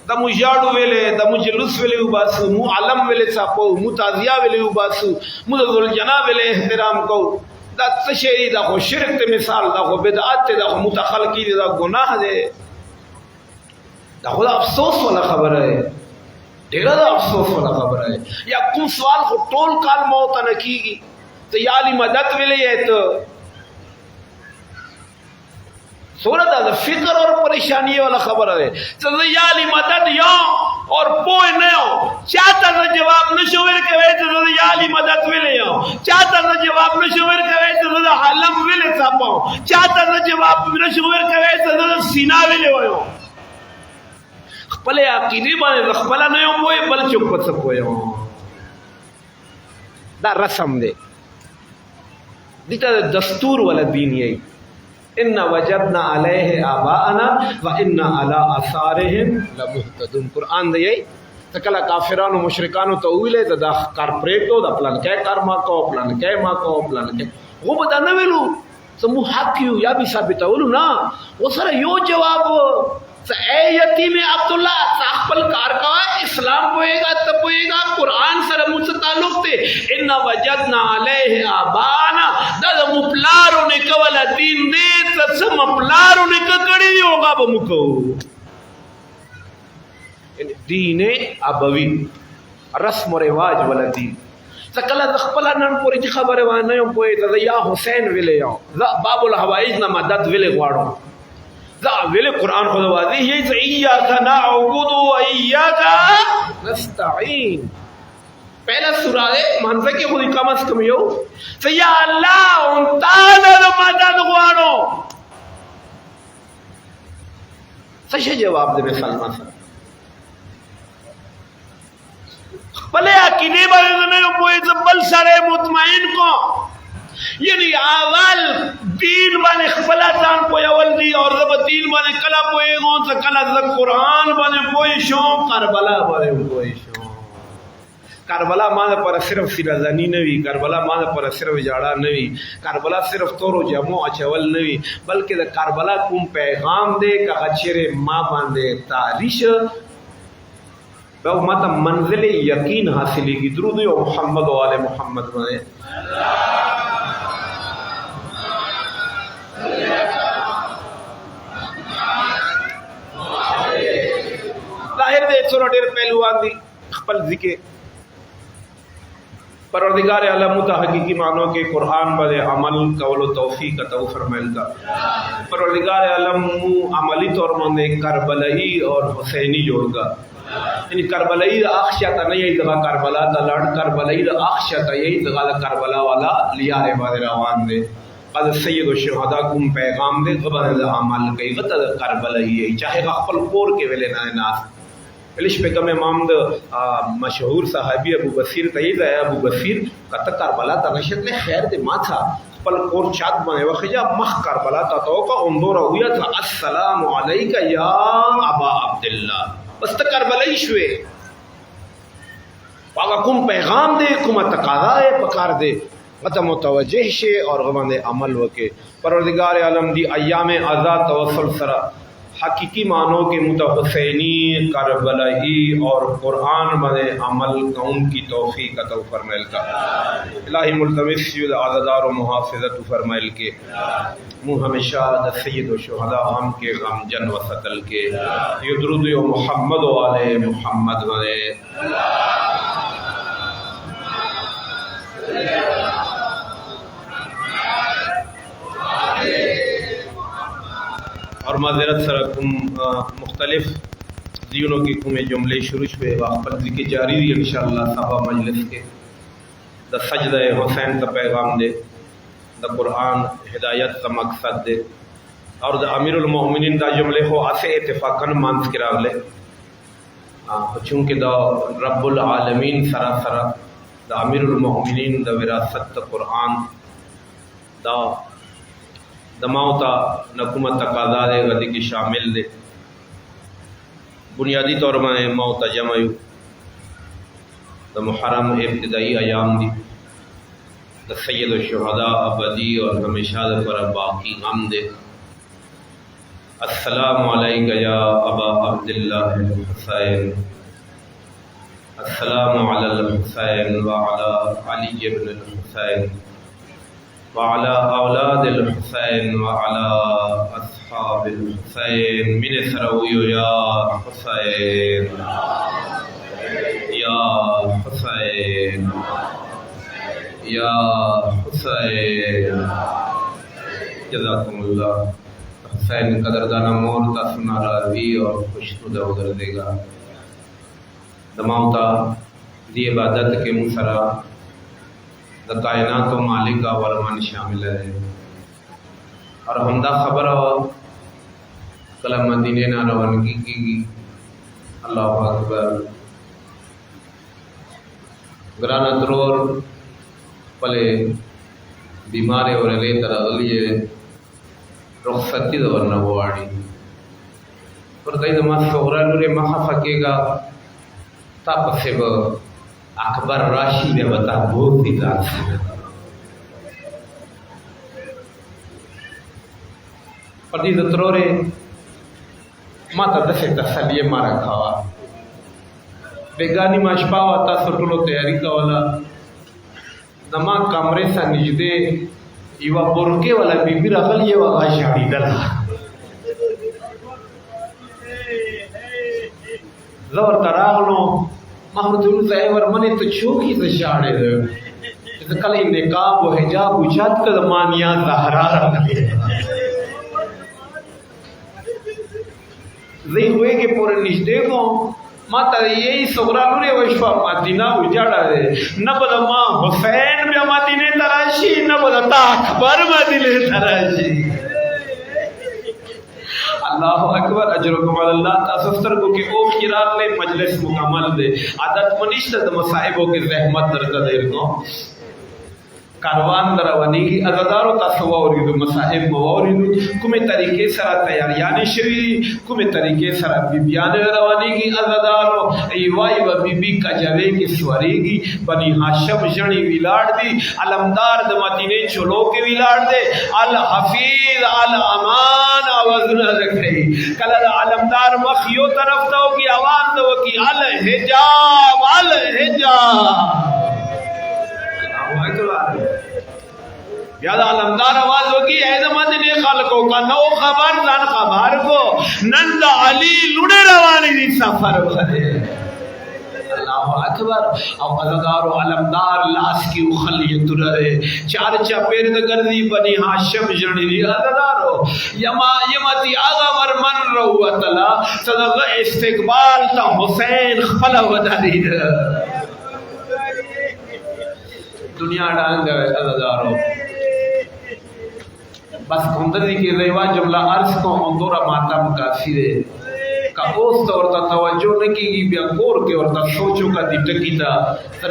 दमु जाडू वेले दमु जुलूस वेले उबासु मु आलम वेले सापो मु ताजिया वेले उबासु मु दुल जना वेले एहतराम को दा तशरी दा को शिरक ते मिसाल दा को बिदअत दा को मुतखलकी दा गुनाह दे दा खुदा अफसोस वाला खबर है ढेरा दा अफसोस वाला खबर है या कुम सवाल को टोल काल मौत न कीगी तो याली मदद वेले है तो सूरत फिक्र और परेशानी वाला खबर है तो याली मदद यो और पोए न हो चाहता न जवाब न शुवर के वे तो याली मदद वेले यो चाहता न जवाब न शुवर के वे तो हलम वेले सापो चाहता न जवाब न शुवर के वे तो सीना वेले होयो खपले अकीदी बाने खपला न हो पोए बल चुप सको दा रस्म दे दिता दस्तूर वाला दीन यही इन्ना वजदना अलैहि आबाअना व इन्ना अला आसारिहिम लमुहतदून कुरान दे यही तो कला काफिरान मुशरिकान तो उले तो दा कारपोरेटो दा प्लान के कर्मा को प्लान के मा को प्लान के वो बता न वेलू समूह हकियो या भी साबित होलू ना वो सर यो जवाब ए यतीम अब्दुल्ला साखपल कार का इस्लाम पोएगा तब पोएगा कुरान सर मुझसे ताल्लुक थे इन्ना वजदना अलैहि आबाना दादा मुपलारो ने कवला दीन दे तत्सम मुपलारो ने ककड़ी होगा बमुको दीने अबवी रस्म और रिवाज वाला दीन सकला दखपला नन पूरी खबर है न पोए तो या हुसैन विले यो बाबुल हवाइज ना मदद विले ग्वाड़ो वेले कुरान खुद वाज़ेह यही तो इय्याका नअबुदु व इय्याका नस्तईन पहला सूरा है मानसे के खुद कम से कम यो तो या अल्लाह उन ताला मदद ग्वाड़ो सही जवाब दे सलमान साहब भले अकीदे बारे में कोई जबल सारे मुतमईन को यानी अवल दीन बने खपला जान कोई अवल दी और जब दीन बने कला कोई कौन सा कला जब कुरान बने कोई शौक करबला बने कोई शौक करबला माने पर सिर्फ सिरजनी नवी करबला माने पर सिर्फ जाड़ा नवी करबला सिर्फ तोरो जमो अचवल नवी बल्कि करबला कुम पैगाम दे का अचरे मां बांधे तारिश वो मत मंजिल यकीन हासिल की दुरूद मोहम्मद वाले मोहम्मद बने जाहिर दे छोरा डेर पहलुआन दी खपल जिके परवरदिगार आलम मुता हकीकी मानो के कुरान बदे अमल कवलो तौफीक अता फरमाइलगा परवरदिगार आलम अमली तौर मंदे करबलाई और हुसैनी जोड़गा यानी करबलाई आखशा ता नहीं जगह करबला ता लड़ करबलाई आखशा ता यही जगह करबला वाला लिया रे बादे रवान दे अद सैयद शुहदा कुम पैगाम दे गबन अमल कई गत करबलाई यही चाहे खपल कोर के वेले ना इलिश बेगम मामद मशहूर साहबी अबू बसीर तईद है अबू बसीर कत करबला तनशत में खैर दे माथा पल कोर चाद बने वखजा मख करबला ता तो का उंदोर हुआ था अस्सलाम अलैका या अबा अब्दुल्ला बस त करबला शुए पागा कुम पैगाम दे कुम तकादा है पकार दे मत मुतवज्जिह शे और गमन अमल वके परवरदिगार आलम दी अय्याम अज़ा तवस्सुल सरा हकीकी मानो के मुतहुसैनी करबलाई और कुरान बने अमल कौम की तौफीक अता फरमाइल का इलाही मुल्तमिस आज़ादार व मुहाफ़िज़त फरमाइल के मुँह हमेशा द सय्यद व शुहदा हम के गम जन व सतल के ये दुरूद व मुहम्मद व आले मुहम्मद वने और माज़रत सर मुख्तलिफ जीवनों के कुमें जुमले शुरू हुए वापस जिक्र जारी रही इंशाअल्लाह साहबा मजलिस के द सजदा हुसैन का पैगाम दे द कुरान हिदायत का मकसद दे और द अमीरुल मोमिनीन दा जुमले हो आसे इत्तेफाकन मानस किरावले चूँकि द रब्बुल आलमीन सरासरा द अमीरुल मोमिनीन द विरासत द कुरान दा दमावता नकुमत तकाज़ा दे गदी की शामिल दे बुनियादी तौर पर मौत जमयु द मुहर्रम इब्तिदाई अयाम दी द सय्यद शुहदा अबदी और हमेशा पर बाकी गम दे अस्सलामु अलैका या अबा अब्दुल्लाह हुसैन अस्सलामु अलल हुसैन व अला अली इब्न हुसैन व अला औलादिल हुसैन व अला अस्हाबिल हुसैन मिन सरवियो या हुसैन या हुसैन या हुसैन जज़ाकुमुल्लाह। हुसैन कदरदाना मोर का सुनारा भी और खुशनुदा उधर देगा दमावता दी इबादत के मुसरा द कायनात मालिक का वरमान शामिल है और हमदा खबर कलम मदीने ना रवानगी की अल्लाह अकबर ग्राना दरोर पले बीमारे और ले तरह लिए रुखसती दवरना वाड़ी पर कई दमा सोहरा नूरे महा फकेगा तब से वो अकबर राशि ने बता बहुत ही पति दत्रोरे माता दसे तसलिए मारा खावा बेगानी माशपावा ता सटुलो तैयारी का वाला नमा कमरे सा निजदे युवा बुरके वाला बीबी रखल ये वाला शादी दला ज़बर तरागनो महरुदुल ज़ैवर मने तो चौकी से शाड़े दे इस कल इन निकाब व हिजाब उजात का ज़मानिया ज़हरा रखले ज़ी हुए के पूरे निजदे को माता यही सोगरा नूरे वशफा मदीना उजाड़ा दे न बदमा हुसैन में मदीने तराशी न बदता अकबर मदीने तराशी अल्लाह अकबर अजरुकुम अल्लाह तासस्तर को के ओ किरात ले मजलिस मुकम्मल दे आदत मनिश द मसाइबों के रहमत दर्जा दे को कारवान दरवनी की अज़दारो तसवारिदु मसाइब मवारिदु कुमे तरीके सरा तैयार यानी शरी कुमे तरीके सरा बिबियान रवानी की अज़दारो ईवाई व बीबी का जवे की स्वरेगी बनी हाशम जणी विलाड़ दी अलमदार द मदीने चलो के विलाड़ दे अल हफीज अल अमान आवाज़ रखे कल अलमदार मखियो तरफ तो की आवाज़ दो की अल हिजाब अल हिजाब याद अलमदार आवाज होगी ऐदमद ने खलको का नो खबर दान खबर को नंद अली लुड़े रवानी दी सफर करे अल्लाह अकबर और अज़दार अलमदार लाश की उखलियत रहे चार चपेर द गर्दी बनी हाशम जड़ी अज़दारो यमा यमती आगा वर मन रहुआ तला सदग इस्तिकबाल ता हुसैन खला वदारी दुनिया डांग अज़दारो बस खुंदरी के रेवा जुमला अर्ज को अंदोरा मातम का सिरे का ओस्त और तवज्जो न की बेगोर के और सोचो का दिटकीता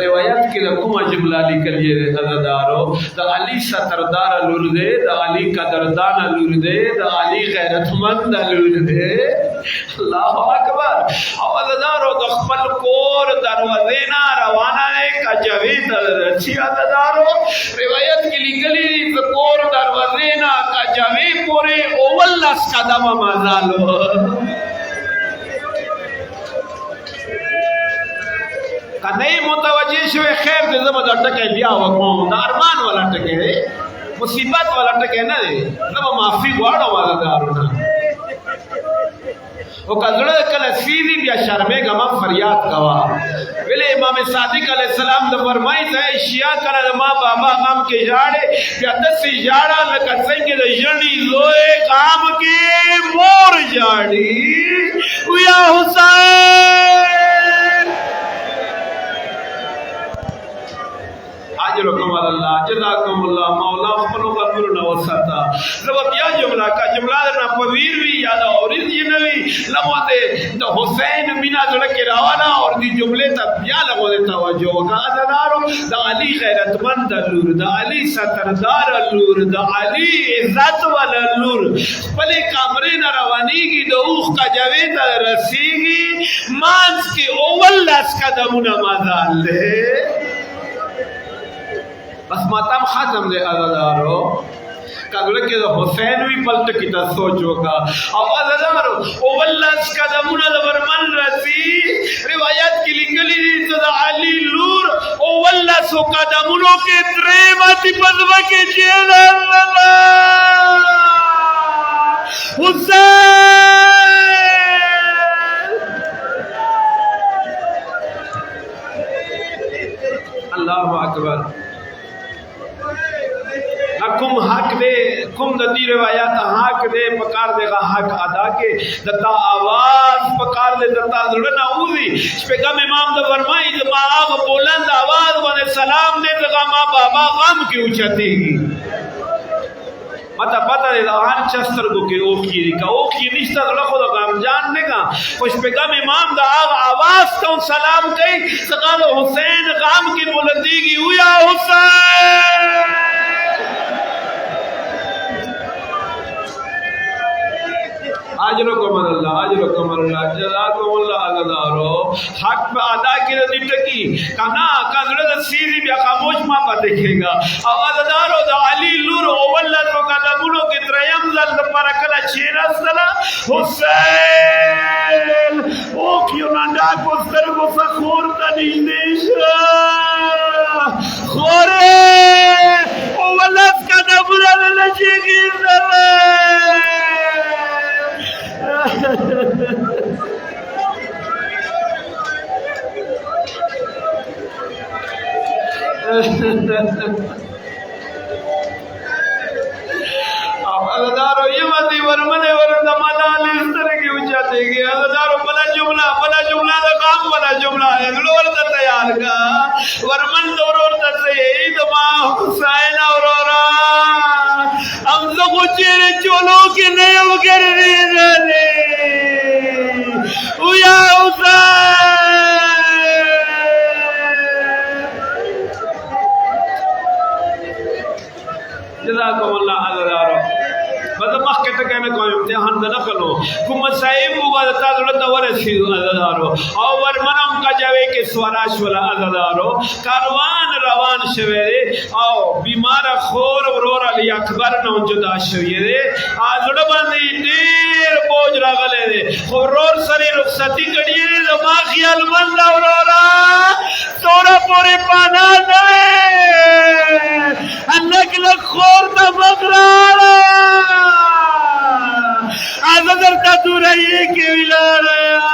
रिवायत के लकुमा जुमला निकल ये अज़दारो द अली सतरदार लुरदे द अली कदरदान लुरदे द अली गैरतमंद लुरदे अल्लाह अकबर अज़दारो द खपल कोर दरवाजे ना रवाना है का जवेद अच्छी अज़दारो रिवायत की निकली द कोर दरवाजे ना का जवे पूरे ओवल कदम मजालो कदई मुतवज्जे شوی خیر دې زما د ټکی بیا وکړم د ارمان والا ټکی دی مصیبت والا ټکی نه دی زما معافي غواړم عزادارونه او کله کله سیدی بیا شرمېږه ما فریاد کوا ویلې امام صادق علیه السلام د فرمایي ته شیا کله ما بابا غم کې ژاړې بیا داسې ژاړه لکه څنګه د ژړې لوی غم کې مور ژاړي ویا حسین اجرکم الله جزاکم الله مولا خپل قبرونه وساته زه بیا جمله کا جمله نه پویر وی یا د اوریز جنوي لموته د حسین مینا جوړ کې راواله اور دی جمله ته بیا لغوه توجه وکړه ادارو د علي غیرتمند لور د علي ستردار لور د علي عزت ول لور خپل کمرې نه روانيږي د اوخ کا جوي ته رسیږي مانس کې اول لاس قدمونه مازال له بس ماتم ختم دے عزادارو کدوڑے کے حسین بھی پلٹ کی تا سوچو کا او عزادارو اولس قدمون دبرمن رسی روایت کی لنگلی دی تو دا علی لور اولس قدمونوں کے تریماتی پدوہ کے جیل اللہ حسین اللہ اکبر کم حق دے کم دتی روایات حق دے پکار دے گا حق ادا کے دتا آواز پکار دے دتا زڑنا اوزی پیغام امام دا فرمائی ما آغا بولند آواز بنے سلام دے دگا ما بابا غم کی اچھتی گی متا پتا دے دا ہر چستر کو کے اوکی دی کا اوکی نشتا دلہ خود غم جان دے گا خوش پیغام امام دا آغا آواز کون سلام کئی سقال حسین غم کی بلندی گی اویا حسین اجرکم اللہ جزاکم اللہ عزادارو حق پہ ادا کی رضی ٹکی کنا کذرت سیدھی بیا خاموش ماں پا دیکھے گا او عزادارو دا علی لور اولت و قدمونو کی تریم زل پرکلا چیرس دلا حسین او کیو ننڈا کستر کو سخور تا نیشا خورے اولت قدمونو لچی کی زلے عزادارو یہ مدی ورمنے ورمدہ ملال اس طرح کی اچھاتے گی عزادارو بلا جملہ دا کام بلا جملہ اگلو ورد تیار کا ورمن دور ورد سید ما حسین اورورا ہم سکو چیرے چولو کی نیو کر ریزانے اویا حسین جزاکم اللہ عزادارو بس مخ کے ٹکے میں کوئی امتحان نہ کرو کو مسائب مبادتا ضرورت ورسی عزادارو اور منم کا جاوے کے سوراش ولا عزادارو کاروان روان شوے او بیمار خور ورور علی اکبر نو جدا شوے آزڑ بندی دیر بوجھ راغلے دے خورور سری رخصتی کڑیے زما خیال مند اورورا سورا پورے پانا دوے انک لخور تا مقرارا عزدر تا دور ہے کہ ملا رہا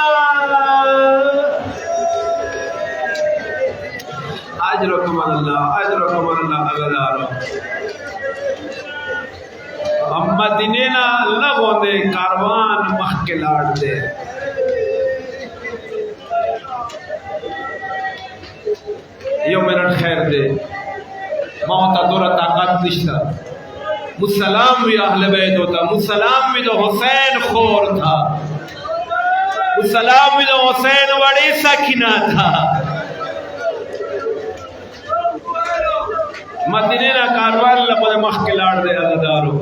اجرکم اللہ عزدارو ہم مدینے نا لگو دے کاروان مخ کے لاڑ دے یو منٹ خیر دے موتا دورا طاقت نشتا مسلام بھی اہل بیت ہوتا مسلام بھی تو حسین خور تھا مسلام بھی تو حسین وڑی سکینہ تھا مدینے نا کاروان لپد مخ کے لاڑ دے عزادارو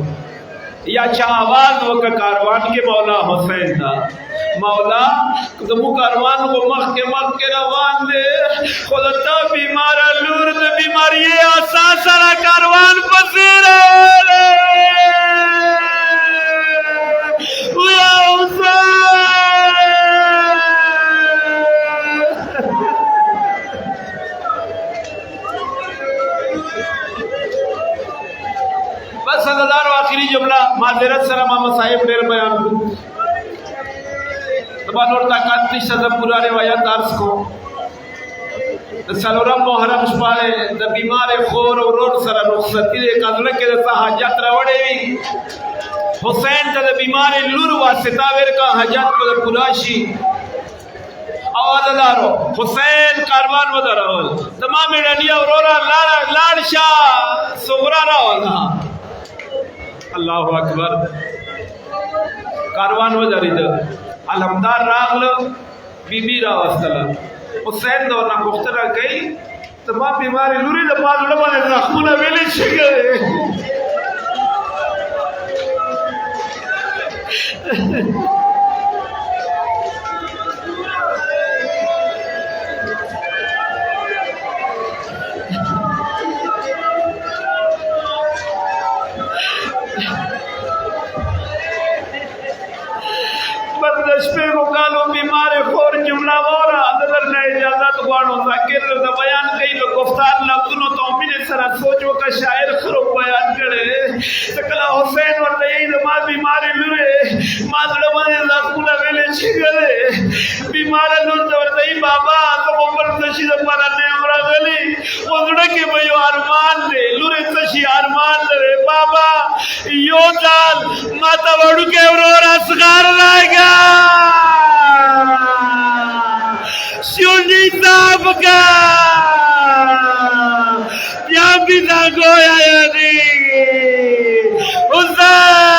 یا چاہ آواز وقت کاروان کے مولا حسین تھا مولا دمو کاروان کو مخ کے روان دے خودتا بیمارا لور دے بیماری آسان سارا کاروان پسیر یا حسین آخری جملہ معذرت سره ما مصائب ډېر بیان کړو دبا نور طاقت نشته زه پوره روایت عرض کوم د څلورم محرم شپه د بیمار خور او ورور سره رخصتي دی که زړه کې درته حاجت راوړی وي حسین ته د بیمار لور واسطه ورکړه حاجت به پوره شي او عزادارو حسین کاروان ودرول زما مېړني وروره لاړ شه صغرا راوله الله اکبر کاروان ودرېده علمدار راغله بیبي راوستله حسین د ورنه پوښتنه کوي زما بیمارې لورې د ما زړه باندې زخمونه ویلې شوي شپې کو کالو بیمار خور جمله وره در نه اجازت غواړو ذکر د بیان کوي د گفتار لفظونو ته مين سره سوچ وکړه شاعر خرو بیان کړي کله حسین ورته یې د ما بیمار لوري ما زړه باندې زخمونه ویلې شګلې بیمار لور ته ورته یې بابا ته عمر نشي د پر نه امرغلي وګړه کې به یو ارمان دی لوري ته شي ارمان لري بابا یو ځل ما ته وړو کې ورور اصغر راګا شونډې صاف کا بیا مې دا ګویا یادېږي حسین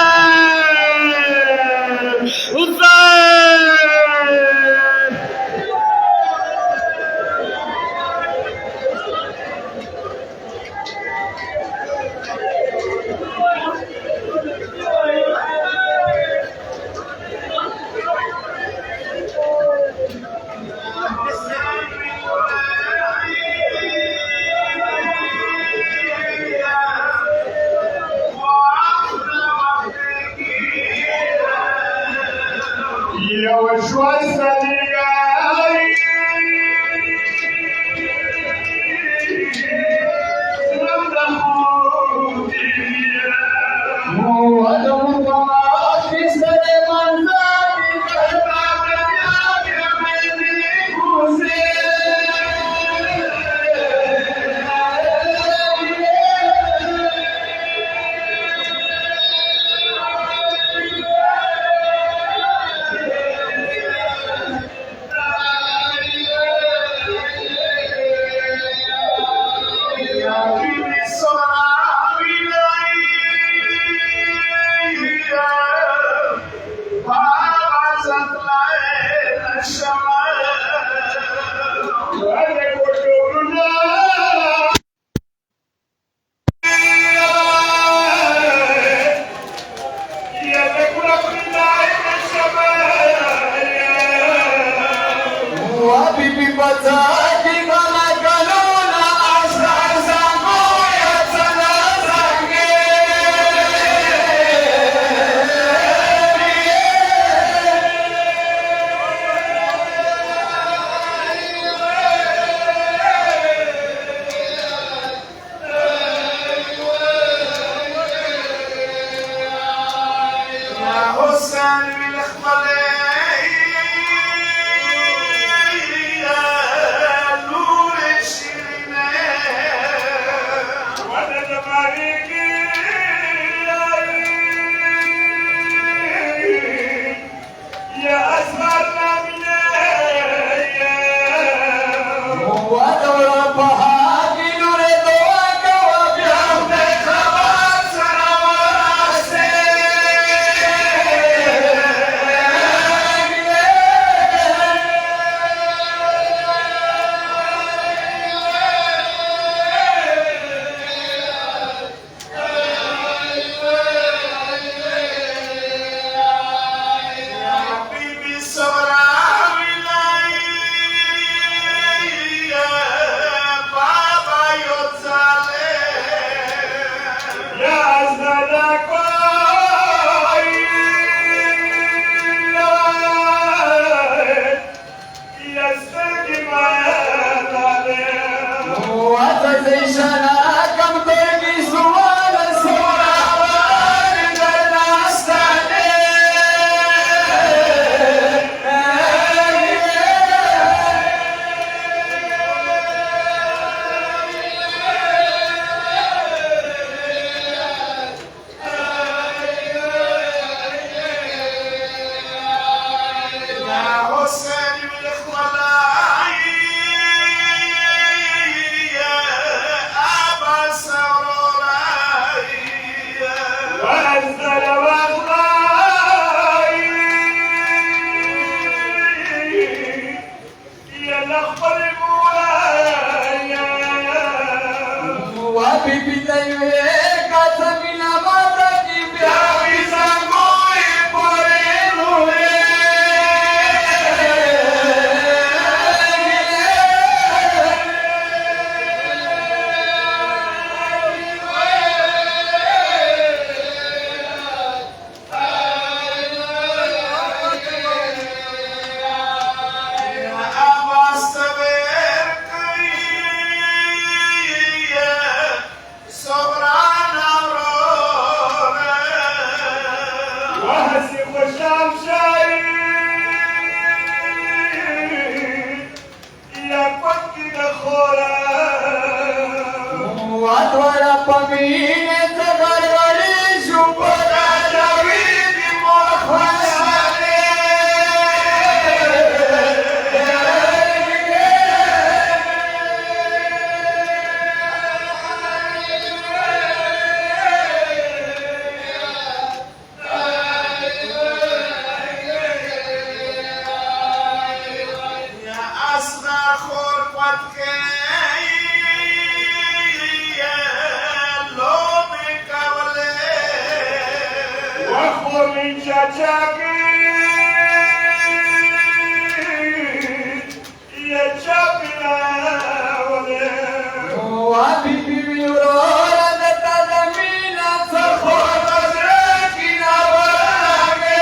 pamine te gargari shumpura javid mokhwale ya asna khor patke Chachaki, ye chapila wale. Oh, habibi aurora de tadamina sakhota zekina wage.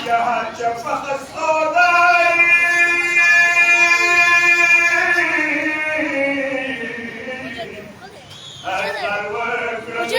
جهان شفق الصداي أكبر وأكرم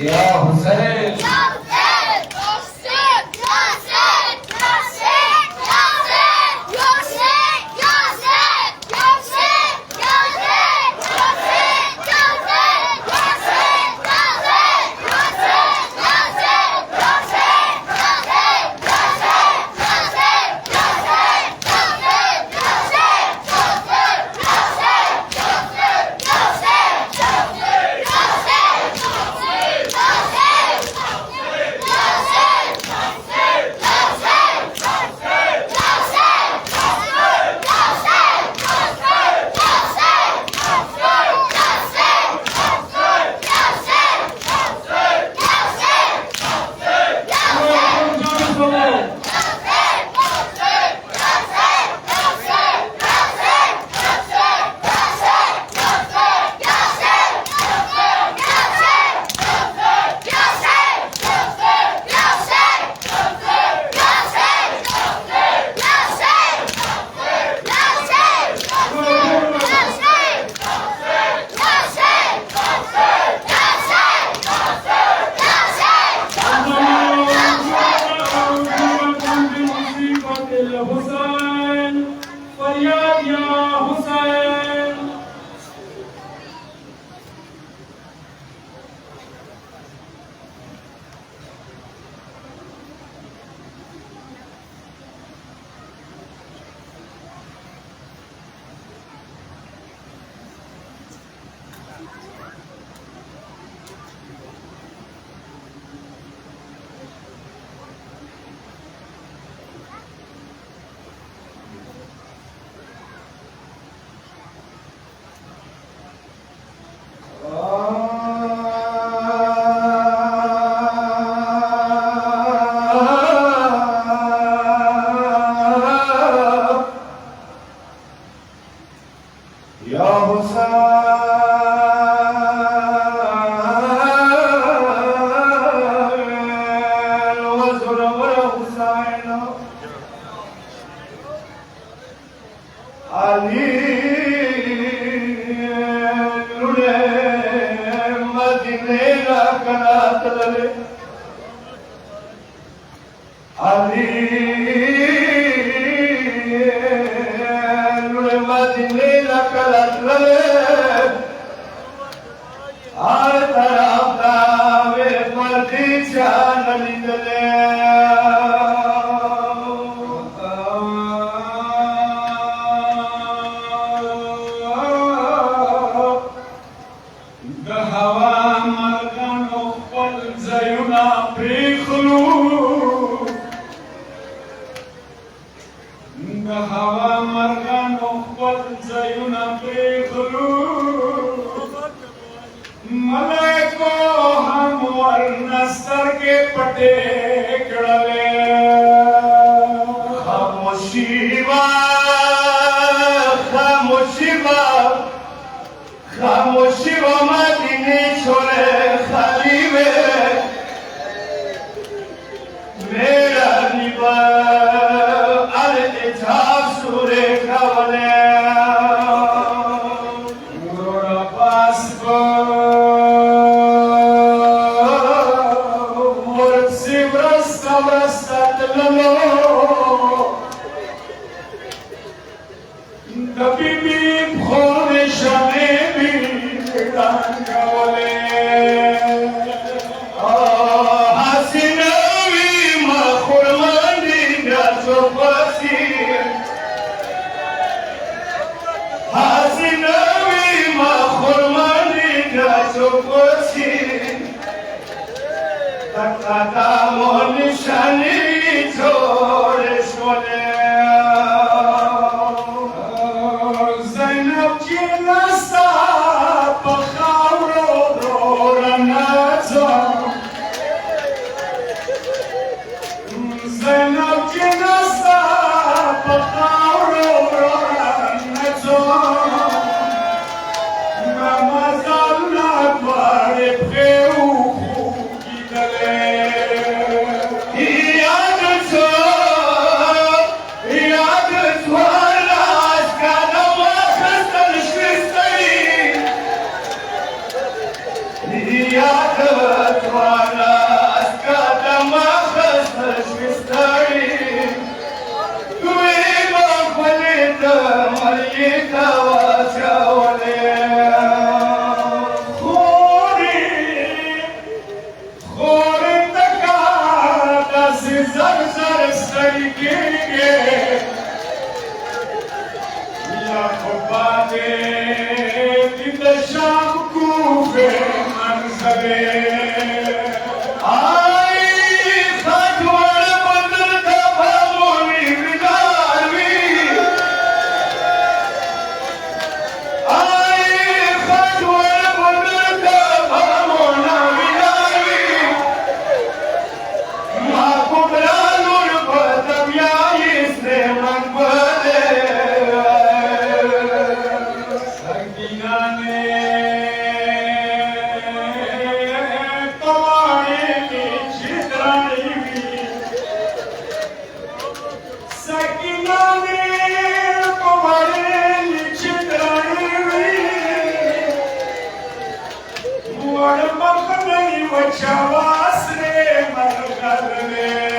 या हुसैन फरियाद या हुसैन या हुसैन वज़ुरवर हुसैन अली लुड़े मदीने का कनात लले अली लुड़े मदीने का कनात लले आर तरफ दावे मर्दी जान निकले हवा मर्दानो पल जयुना प्रिखलू हवा मर्दानो पल जयुना प्रिखलू मलेको हम वर्णस्तर के पटे कड़ले खामोशीवा खामोशीवा खामोशीवा मदीने छोड़े खाली में मेरा निबा अरे इजाब सूरे खावले मोरा पास को मोर सिवरस्ता वरस्ता तललो कभी भी भोर शमे भी कांगवले हसीनवी मखुरमंदी गजोबसी हसीनवी मखुरमंदी गजोबसी तकता मोनिशानी छोड़े छोड़े शाम कूफे मंजरे आई खटवर बदल का भामोनी विदारवी आई खटवर बदल का भामोना विदारवी माँ कुबरा नूर बदमिया इसने मन बदे सकीना ने What a